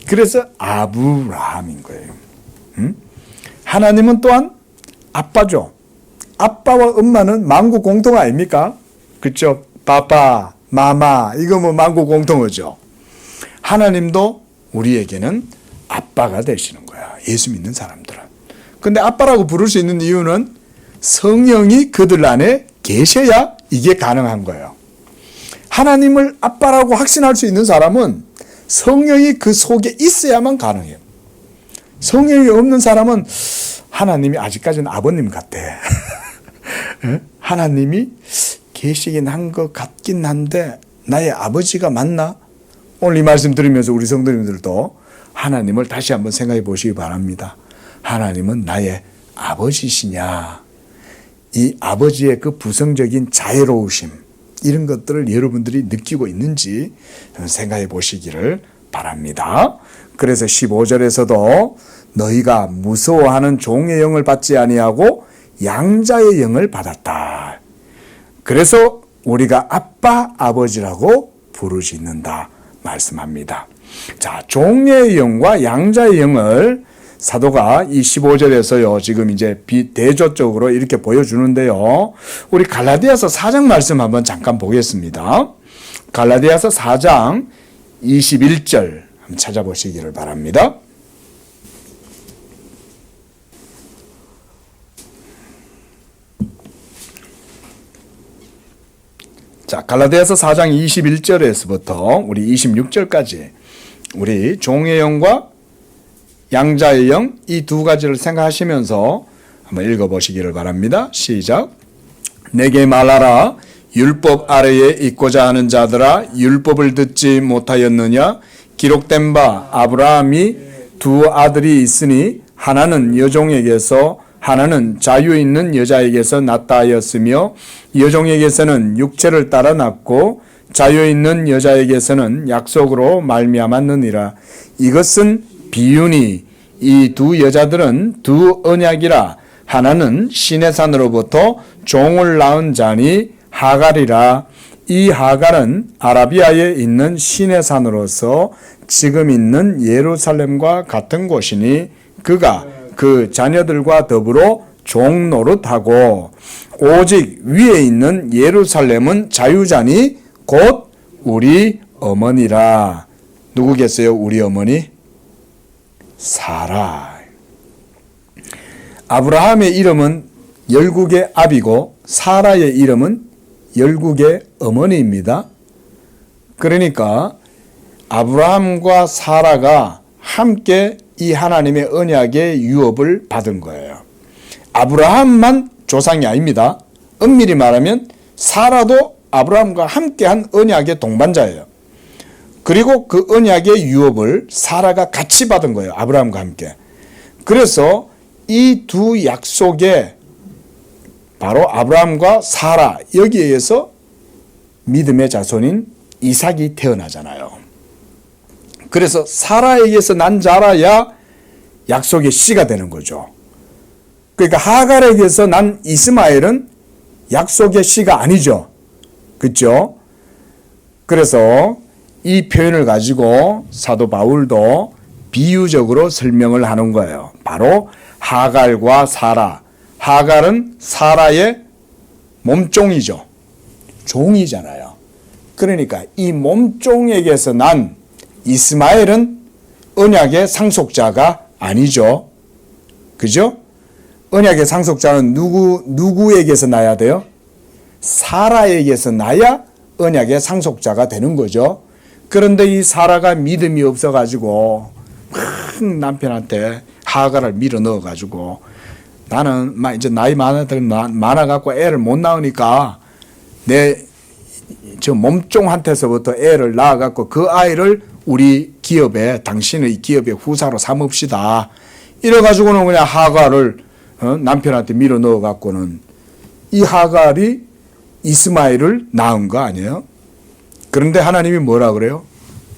그래서 아브라함인 거예요. 하나님은 또한 아빠죠. 아빠와 엄마는 만국 공통 아닙니까? 그렇죠? 파파, 마마 이거 만국 공통어죠. 하나님도 우리에게는 아빠가 되시는 거야. 예수 믿는 사람들은. 근데 아빠라고 부를 수 있는 이유는 성령이 그들 안에 계셔야 이게 가능한 거예요. 하나님을 아빠라고 확신할 수 있는 사람은 성령이 그 속에 있어야만 가능해요. 성령이 없는 사람은 하나님이 아직까지는 아버님 같대. 하나님이 계시긴 한 것 같긴 한데 나의 아버지가 맞나? 오늘 이 말씀 들으면서 우리 성도님들도 하나님을 다시 한번 생각해 보시기 바랍니다. 하나님은 나의 아버지시냐? 이 아버지의 그 부성적인 자애로우심, 이런 것들을 여러분들이 느끼고 있는지 생각해 보시기를 바랍니다. 그래서 15절에서도 너희가 무서워하는 종의 영을 받지 아니하고 양자의 영을 받았다. 그래서 우리가 아빠, 아버지라고 부르짖는다 말씀합니다. 자, 종의 영과 양자의 영을 사도가 이 15절에서요, 지금 이제 대조적으로 이렇게 보여주는데요. 우리 갈라디아서 4장 말씀 한번 잠깐 보겠습니다. 갈라디아서 4장 21절 한번 찾아보시기를 바랍니다. 자, 갈라디아서 4장 21절에서부터 우리 26절까지 우리 종의 영과 양자의 영, 이 두 가지를 생각하시면서 한번 읽어보시기를 바랍니다. 시작. 내게 말하라. 율법 아래에 있고자 하는 자들아, 율법을 듣지 못하였느냐? 기록된 바 아브라함이 두 아들이 있으니 하나는 여종에게서 하나는 자유 있는 여자에게서 낳다 하였으며 여종에게서는 육체를 따라 낳고 자유 있는 여자에게서는 약속으로 말미암았느니라. 이것은 비유니 이 두 여자들은 두 언약이라. 하나는 시내산으로부터 종을 낳은 자니 하갈이라. 이 하갈은 아라비아에 있는 시내산으로서 지금 있는 예루살렘과 같은 곳이니 그가 그 자녀들과 더불어 종 노릇하고 오직 위에 있는 예루살렘은 자유자니 곧 우리 어머니라. 누구겠어요? 우리 어머니? 사라. 아브라함의 이름은 열국의 아비고 사라의 이름은 열국의 어머니입니다. 그러니까 아브라함과 사라가 함께 이 하나님의 언약의 유업을 받은 거예요. 아브라함만 조상이 아닙니다. 엄밀히 말하면 사라도 아브라함과 함께한 언약의 동반자예요. 그리고 그 언약의 유업을 사라가 같이 받은 거예요. 아브라함과 함께. 그래서 이 두 약속에 바로 아브라함과 사라, 여기에 의해서 믿음의 자손인 이삭이 태어나잖아요. 그래서 사라에게서 난 자라야 약속의 씨가 되는 거죠. 그러니까 하갈에게서 난 이스마엘은 약속의 씨가 아니죠. 그렇죠? 그래서 이 표현을 가지고 사도 바울도 비유적으로 설명을 하는 거예요. 바로 하갈과 사라. 하갈은 사라의 몸종이죠. 종이잖아요. 그러니까 이 몸종에게서 난 이스마엘은 언약의 상속자가 아니죠. 그죠? 언약의 상속자는 누구에게서 나야 돼요? 사라에게서 나야 언약의 상속자가 되는 거죠. 그런데 이 사라가 믿음이 없어가지고 막 남편한테 하갈을 밀어 넣어가지고 나는 이제 나이 많아갖고 애를 못 낳으니까 내 저 몸종한테서부터 애를 낳아갖고 그 아이를 우리 기업에 당신의 기업의 후사로 삼읍시다. 이래가지고는 그냥 하갈을 남편한테 밀어 넣어갖고는 이 하갈이 이스마엘을 낳은 거 아니에요? 그런데 하나님이 뭐라 그래요?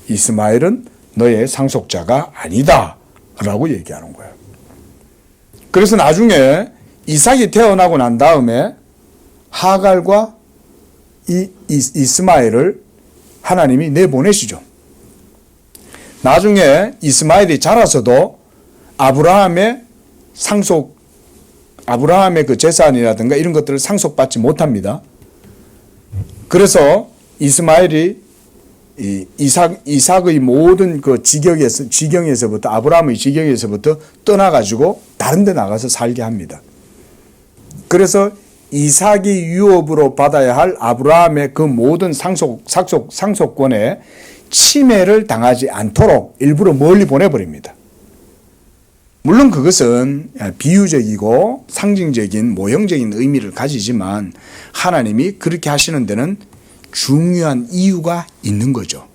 이스마엘은 너의 상속자가 아니다 라고 얘기하는 거예요. 그래서 나중에 이삭이 태어나고 난 다음에 하갈과 이스마엘을 하나님이 내보내시죠. 나중에 이스마엘이 자라서도 아브라함의 그 재산이라든가 이런 것들을 상속받지 못합니다. 그래서 이스마엘이 이삭의 모든 그 지경에서부터 아브라함의 지경에서부터 떠나가지고 다른 데 나가서 살게 합니다. 그래서 이삭이 유업으로 받아야 할 아브라함의 그 모든 상속권에 침해를 당하지 않도록 일부러 멀리 보내버립니다. 물론 그것은 비유적이고 상징적인 모형적인 의미를 가지지만 하나님이 그렇게 하시는 데는 중요한 이유가 있는 거죠.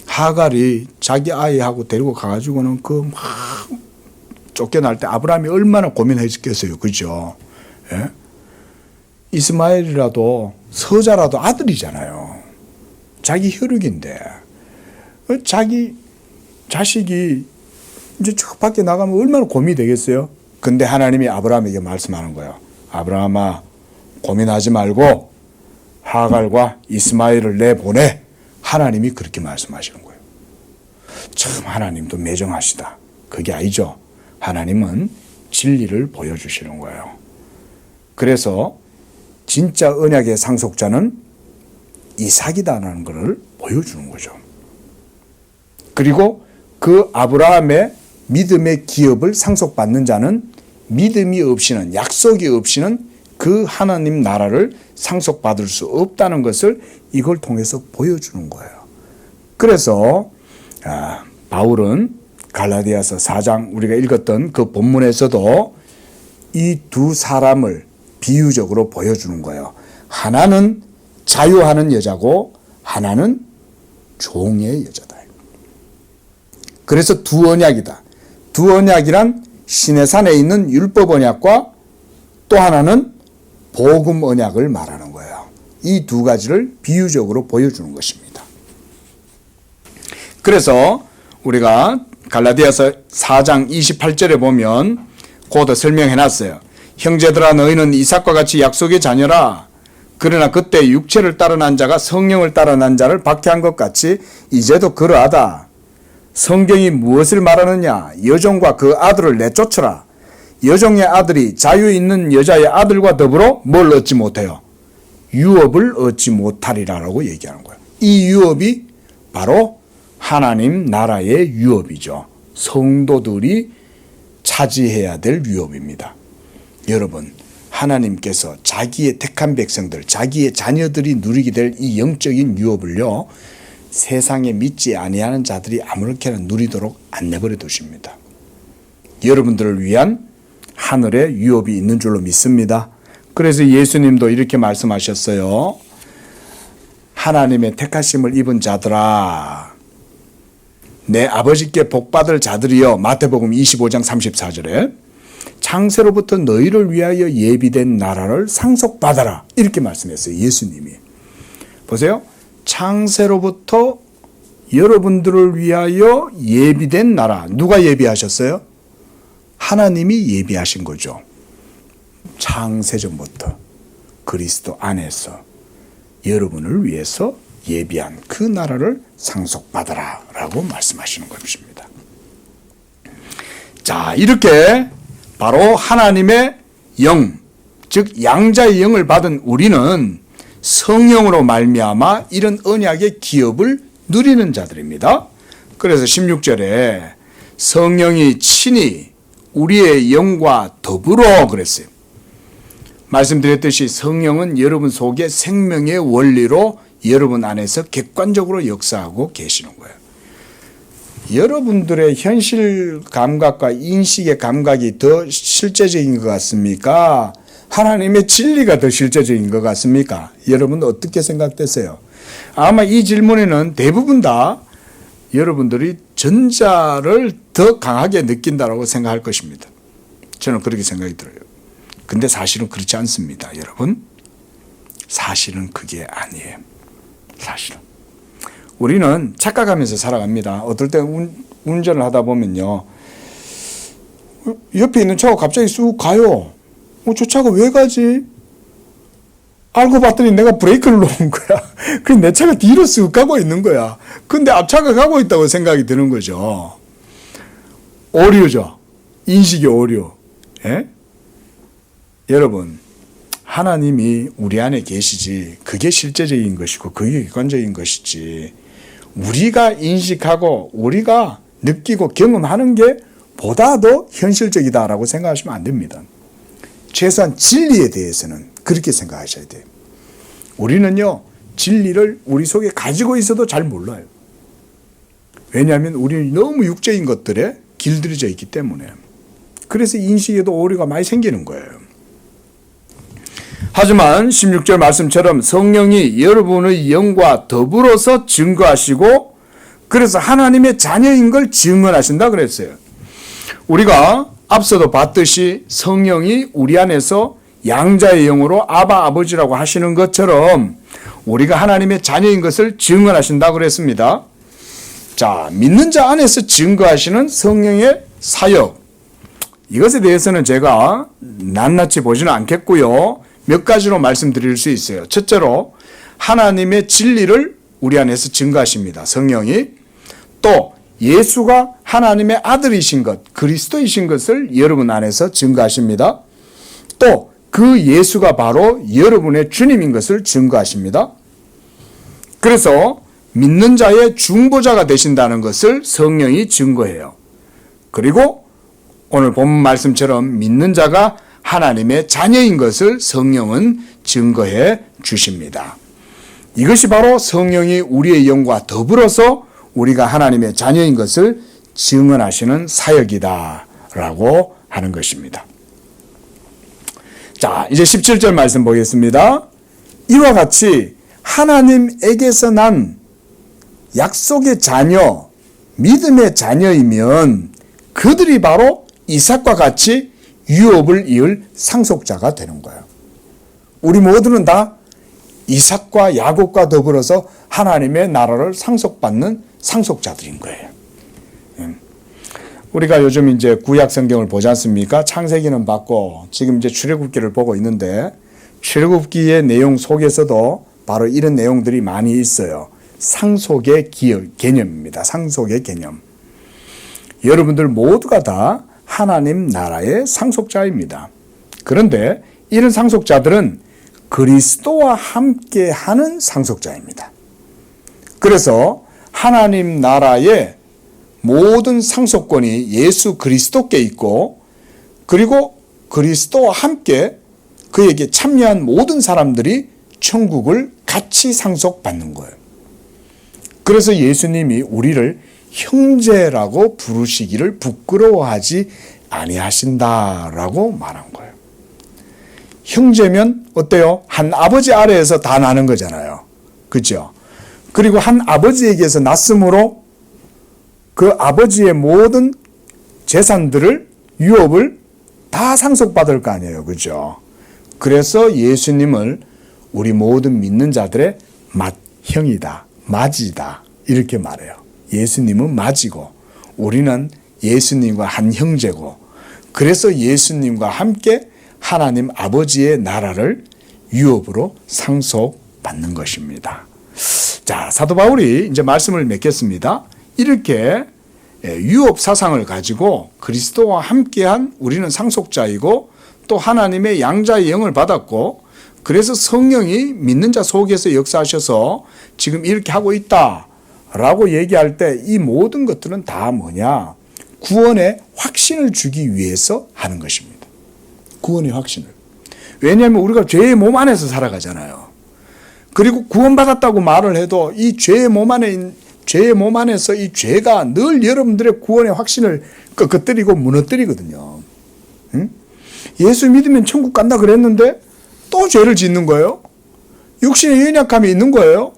하갈이 자기 아이하고 데리고 가가지고는 그 막 쫓겨날 때 아브라함이 얼마나 고민했겠어요. 그죠? 예? 이스마엘이라도 서자라도 아들이잖아요. 자기 혈육인데 자기 자식이 이제 저 밖에 나가면 얼마나 고민이 되겠어요? 근데 하나님이 아브라함에게 말씀하는 거예요. 아브라함아, 고민하지 말고 하갈과 이스마엘을 내보내. 하나님이 그렇게 말씀하시는 거예요. 참 하나님도 매정하시다. 그게 아니죠. 하나님은 진리를 보여주시는 거예요. 그래서 진짜 언약의 상속자는 이삭이다라는 것을 보여주는 거죠. 그리고 그 아브라함의 믿음의 기업을 상속받는 자는 믿음이 없이는, 약속이 없이는 그 하나님 나라를 상속받을 수 없다는 것을 이걸 통해서 보여주는 거예요. 그래서 바울은 갈라디아서 4장 우리가 읽었던 그 본문에서도 이 두 사람을 비유적으로 보여주는 거예요. 하나는 자유하는 여자고 하나는 종의 여자다. 그래서 두 언약이다. 두 언약이란 시내산에 있는 율법 언약과 또 하나는 복음 언약을 말하는 거예요. 이 두 가지를 비유적으로 보여주는 것입니다. 그래서 우리가 갈라디아서 4장 28절에 보면 곧 설명해 놨어요. 형제들아, 너희는 이삭과 같이 약속의 자녀라. 그러나 그때 육체를 따라 난 자가 성령을 따라 난 자를 박해한 것 같이 이제도 그러하다. 성경이 무엇을 말하느냐? 여종과 그 아들을 내쫓으라. 여종의 아들이 자유 있는 여자의 아들과 더불어 뭘 얻지 못해요? 유업을 얻지 못하리라라고 얘기하는 거예요. 이 유업이 바로 하나님 나라의 유업이죠. 성도들이 차지해야 될 유업입니다. 여러분, 하나님께서 자기의 택한 백성들, 자기의 자녀들이 누리게 될 이 영적인 유업을요, 세상에 믿지 아니하는 자들이 아무렇게나 누리도록 안 내버려 두십니다. 여러분들을 위한 하늘의 유업이 있는 줄로 믿습니다. 그래서 예수님도 이렇게 말씀하셨어요. 하나님의 택하심을 입은 자들아, 내 아버지께 복받을 자들이여. 마태복음 25장 34절에 창세로부터 너희를 위하여 예비된 나라를 상속받아라. 이렇게 말씀했어요. 예수님이. 보세요. 창세로부터 여러분들을 위하여 예비된 나라. 누가 예비하셨어요? 하나님이 예비하신 거죠. 창세전부터 그리스도 안에서 여러분을 위해서 예비한 그 나라를 상속받아라 라고 말씀하시는 것입니다. 자, 이렇게 바로 하나님의 영, 즉 양자의 영을 받은 우리는 성령으로 말미암아 이런 언약의 기업을 누리는 자들입니다. 그래서 16절에 성령이 친히 우리의 영과 더불어 그랬어요. 말씀드렸듯이 성령은 여러분 속에 생명의 원리로 여러분 안에서 객관적으로 역사하고 계시는 거예요. 여러분들의 현실 감각과 인식의 감각이 더 실제적인 것 같습니까? 하나님의 진리가 더 실제적인 것 같습니까? 여러분 어떻게 생각되세요? 아마 이 질문에는 대부분 다 여러분들이 전자를 더 강하게 느낀다고 생각할 것입니다. 저는 그렇게 생각이 들어요. 근데 사실은 그렇지 않습니다, 여러분. 사실은 그게 아니에요. 사실은. 우리는 착각하면서 살아갑니다. 어떨 때 운전을 하다 보면요, 옆에 있는 차가 갑자기 쑥 가요. 저 차가 왜 가지? 알고 봤더니 내가 브레이크를 놓은 거야. 그럼 내 차가 뒤로 쑥 가고 있는 거야. 근데 앞차가 가고 있다고 생각이 드는 거죠. 오류죠. 인식의 오류. 예? 여러분, 하나님이 우리 안에 계시지, 그게 실제적인 것이고 그게 객관적인 것이지, 우리가 인식하고 우리가 느끼고 경험하는 게 보다 더 현실적이다라고 생각하시면 안 됩니다. 최소한 진리에 대해서는 그렇게 생각하셔야 돼요. 우리는요, 진리를 우리 속에 가지고 있어도 잘 몰라요. 왜냐하면 우리는 너무 육적인 것들에 길들여져 있기 때문에. 그래서 인식에도 오류가 많이 생기는 거예요. 하지만 16절 말씀처럼 성령이 여러분의 영과 더불어서 증거하시고 그래서 하나님의 자녀인 걸 증언하신다 그랬어요. 우리가 앞서도 봤듯이 성령이 우리 안에서 양자의 영으로 아바 아버지라고 하시는 것처럼 우리가 하나님의 자녀인 것을 증언하신다 그랬습니다. 자, 믿는 자 안에서 증거하시는 성령의 사역. 이것에 대해서는 제가 낱낱이 보지는 않겠고요. 몇 가지로 말씀드릴 수 있어요. 첫째로 하나님의 진리를 우리 안에서 증거하십니다. 성령이. 또 예수가 하나님의 아들이신 것, 그리스도이신 것을 여러분 안에서 증거하십니다. 또 그 예수가 바로 여러분의 주님인 것을 증거하십니다. 그래서 믿는 자의 중보자가 되신다는 것을 성령이 증거해요. 그리고 오늘 본문 말씀처럼 믿는 자가 하나님의 자녀인 것을 성령은 증거해 주십니다. 이것이 바로 성령이 우리의 영과 더불어서 우리가 하나님의 자녀인 것을 증언하시는 사역이다라고 하는 것입니다. 자, 이제 17절 말씀 보겠습니다. 이와 같이 하나님에게서 난 약속의 자녀, 믿음의 자녀이면 그들이 바로 이삭과 같이 유업을 이을 상속자가 되는 거예요. 우리 모두는 다 이삭과 야곱과 더불어서 하나님의 나라를 상속받는 상속자들인 거예요. 우리가 요즘 이제 구약 성경을 보지 않습니까? 창세기는 봤고 지금 이제 출애굽기를 보고 있는데 출애굽기의 내용 속에서도 바로 이런 내용들이 많이 있어요. 상속의 개념입니다. 상속의 개념. 여러분들 모두가 다 하나님 나라의 상속자입니다. 그런데 이런 상속자들은 그리스도와 함께 하는 상속자입니다. 그래서 하나님 나라의 모든 상속권이 예수 그리스도께 있고 그리고 그리스도와 함께 그에게 참여한 모든 사람들이 천국을 같이 상속받는 거예요. 그래서 예수님이 우리를 형제라고 부르시기를 부끄러워하지 아니하신다라고 말한 거예요. 형제면 어때요? 한 아버지 아래에서 다 나는 거잖아요. 그렇죠? 그리고 한 아버지에게서 났으므로 그 아버지의 모든 재산들을 유업을 다 상속받을 거 아니에요. 그렇죠? 그래서 예수님을 우리 모든 믿는 자들의 맏형이다. 맏이다. 이렇게 말해요. 예수님은 맏이고 우리는 예수님과 한 형제고 그래서 예수님과 함께 하나님 아버지의 나라를 유업으로 상속받는 것입니다. 자, 사도 바울이 이제 말씀을 맺겠습니다. 이렇게 유업 사상을 가지고 그리스도와 함께한 우리는 상속자이고 또 하나님의 양자의 영을 받았고 그래서 성령이 믿는 자 속에서 역사하셔서 지금 이렇게 하고 있다라고 얘기할 때 이 모든 것들은 다 뭐냐? 구원의 확신을 주기 위해서 하는 것입니다. 구원의 확신을. 왜냐하면 우리가 죄의 몸 안에서 살아가잖아요. 그리고 구원받았다고 말을 해도 이 죄의 몸 안에서 이 죄가 늘 여러분들의 구원의 확신을 꺾어뜨리고 무너뜨리거든요. 응? 예수 믿으면 천국 간다 그랬는데 또 죄를 짓는 거예요. 육신의 연약함이 있는 거예요.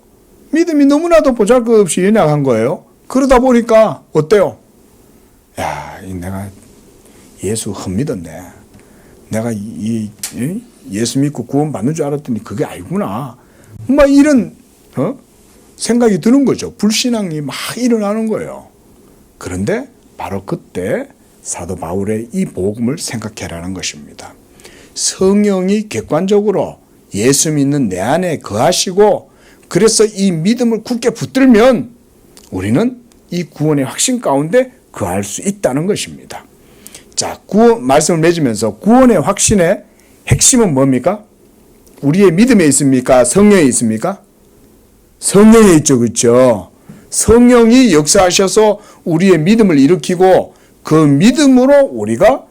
믿음이 너무나도 보잘것없이 연약한 거예요. 그러다 보니까 어때요? 야, 내가 예수 헛믿었네. 내가 예수 믿고 구원 받는 줄 알았더니 그게 아니구나. 막 이런 생각이 드는 거죠. 불신앙이 막 일어나는 거예요. 그런데 바로 그때 사도 바울의 이 복음을 생각해라는 것입니다. 성령이 객관적으로 예수 믿는 내 안에 거하시고 그래서 이 믿음을 굳게 붙들면 우리는 이 구원의 확신 가운데 거할 수 있다는 것입니다. 자, 말씀을 맺으면서 구원의 확신의 핵심은 뭡니까? 우리의 믿음에 있습니까? 성령에 있습니까? 성령에 있죠. 그렇죠? 성령이 역사하셔서 우리의 믿음을 일으키고 그 믿음으로 우리가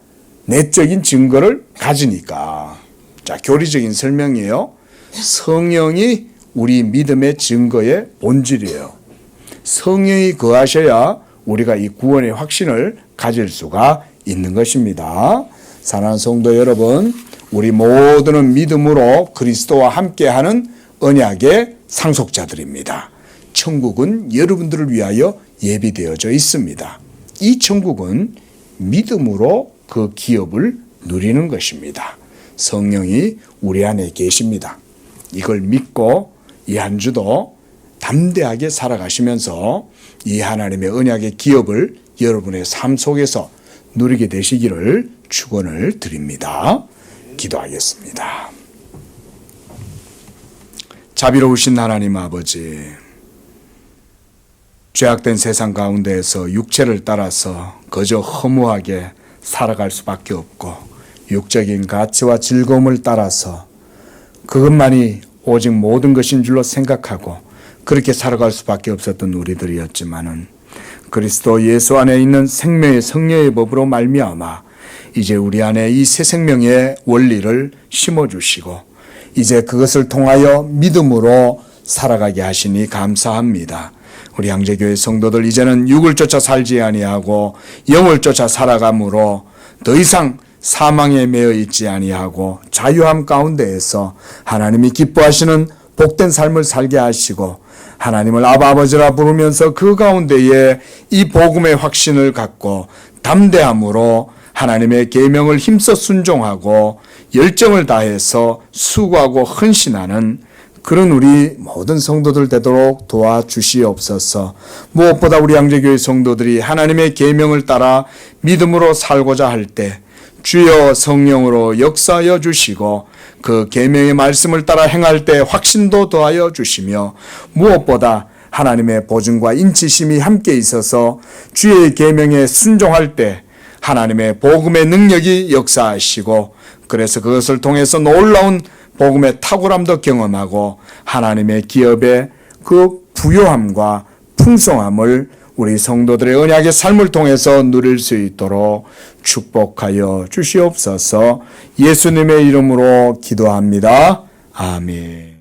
내적인 증거를 가지니까. 자, 교리적인 설명이에요. 성령이 우리 믿음의 증거의 본질이에요. 성령이 거하셔야 우리가 이 구원의 확신을 가질 수가 있는 것입니다. 사랑하는 성도 여러분, 우리 모두는 믿음으로 그리스도와 함께하는 언약의 상속자들입니다. 천국은 여러분들을 위하여 예비되어져 있습니다. 이 천국은 믿음으로 그 기업을 누리는 것입니다. 성령이 우리 안에 계십니다. 이걸 믿고 이 한 주도 담대하게 살아가시면서 이 하나님의 언약의 기업을 여러분의 삶 속에서 누리게 되시기를 축원을 드립니다. 기도하겠습니다. 자비로우신 하나님 아버지, 죄악된 세상 가운데에서 육체를 따라서 그저 허무하게 살아갈 수밖에 없고 육적인 가치와 즐거움을 따라서 그것만이 오직 모든 것인 줄로 생각하고 그렇게 살아갈 수밖에 없었던 우리들이었지만은 그리스도 예수 안에 있는 생명의 성령의 법으로 말미암아 이제 우리 안에 이 새 생명의 원리를 심어주시고 이제 그것을 통하여 믿음으로 살아가게 하시니 감사합니다. 우리 양재교회 성도들 이제는 육을 쫓아 살지 아니하고 영을 쫓아 살아감으로 더 이상 사망에 매여 있지 아니하고 자유함 가운데에서 하나님이 기뻐하시는 복된 삶을 살게 하시고 하나님을 아바 아버지라 부르면서 그 가운데에 이 복음의 확신을 갖고 담대함으로 하나님의 계명을 힘써 순종하고 열정을 다해서 수고하고 헌신하는 그런 우리 모든 성도들 되도록 도와주시옵소서. 무엇보다 우리 양재교회 성도들이 하나님의 계명을 따라 믿음으로 살고자 할 때 주여 성령으로 역사하여 주시고 그 계명의 말씀을 따라 행할 때 확신도 더하여 주시며 무엇보다 하나님의 보증과 인치심이 함께 있어서 주의 계명에 순종할 때 하나님의 복음의 능력이 역사하시고 그래서 그것을 통해서 놀라운 복음의 탁월함도 경험하고 하나님의 기업의 그 부요함과 풍성함을 우리 성도들의 언약의 삶을 통해서 누릴 수 있도록 축복하여 주시옵소서. 예수님의 이름으로 기도합니다. 아멘.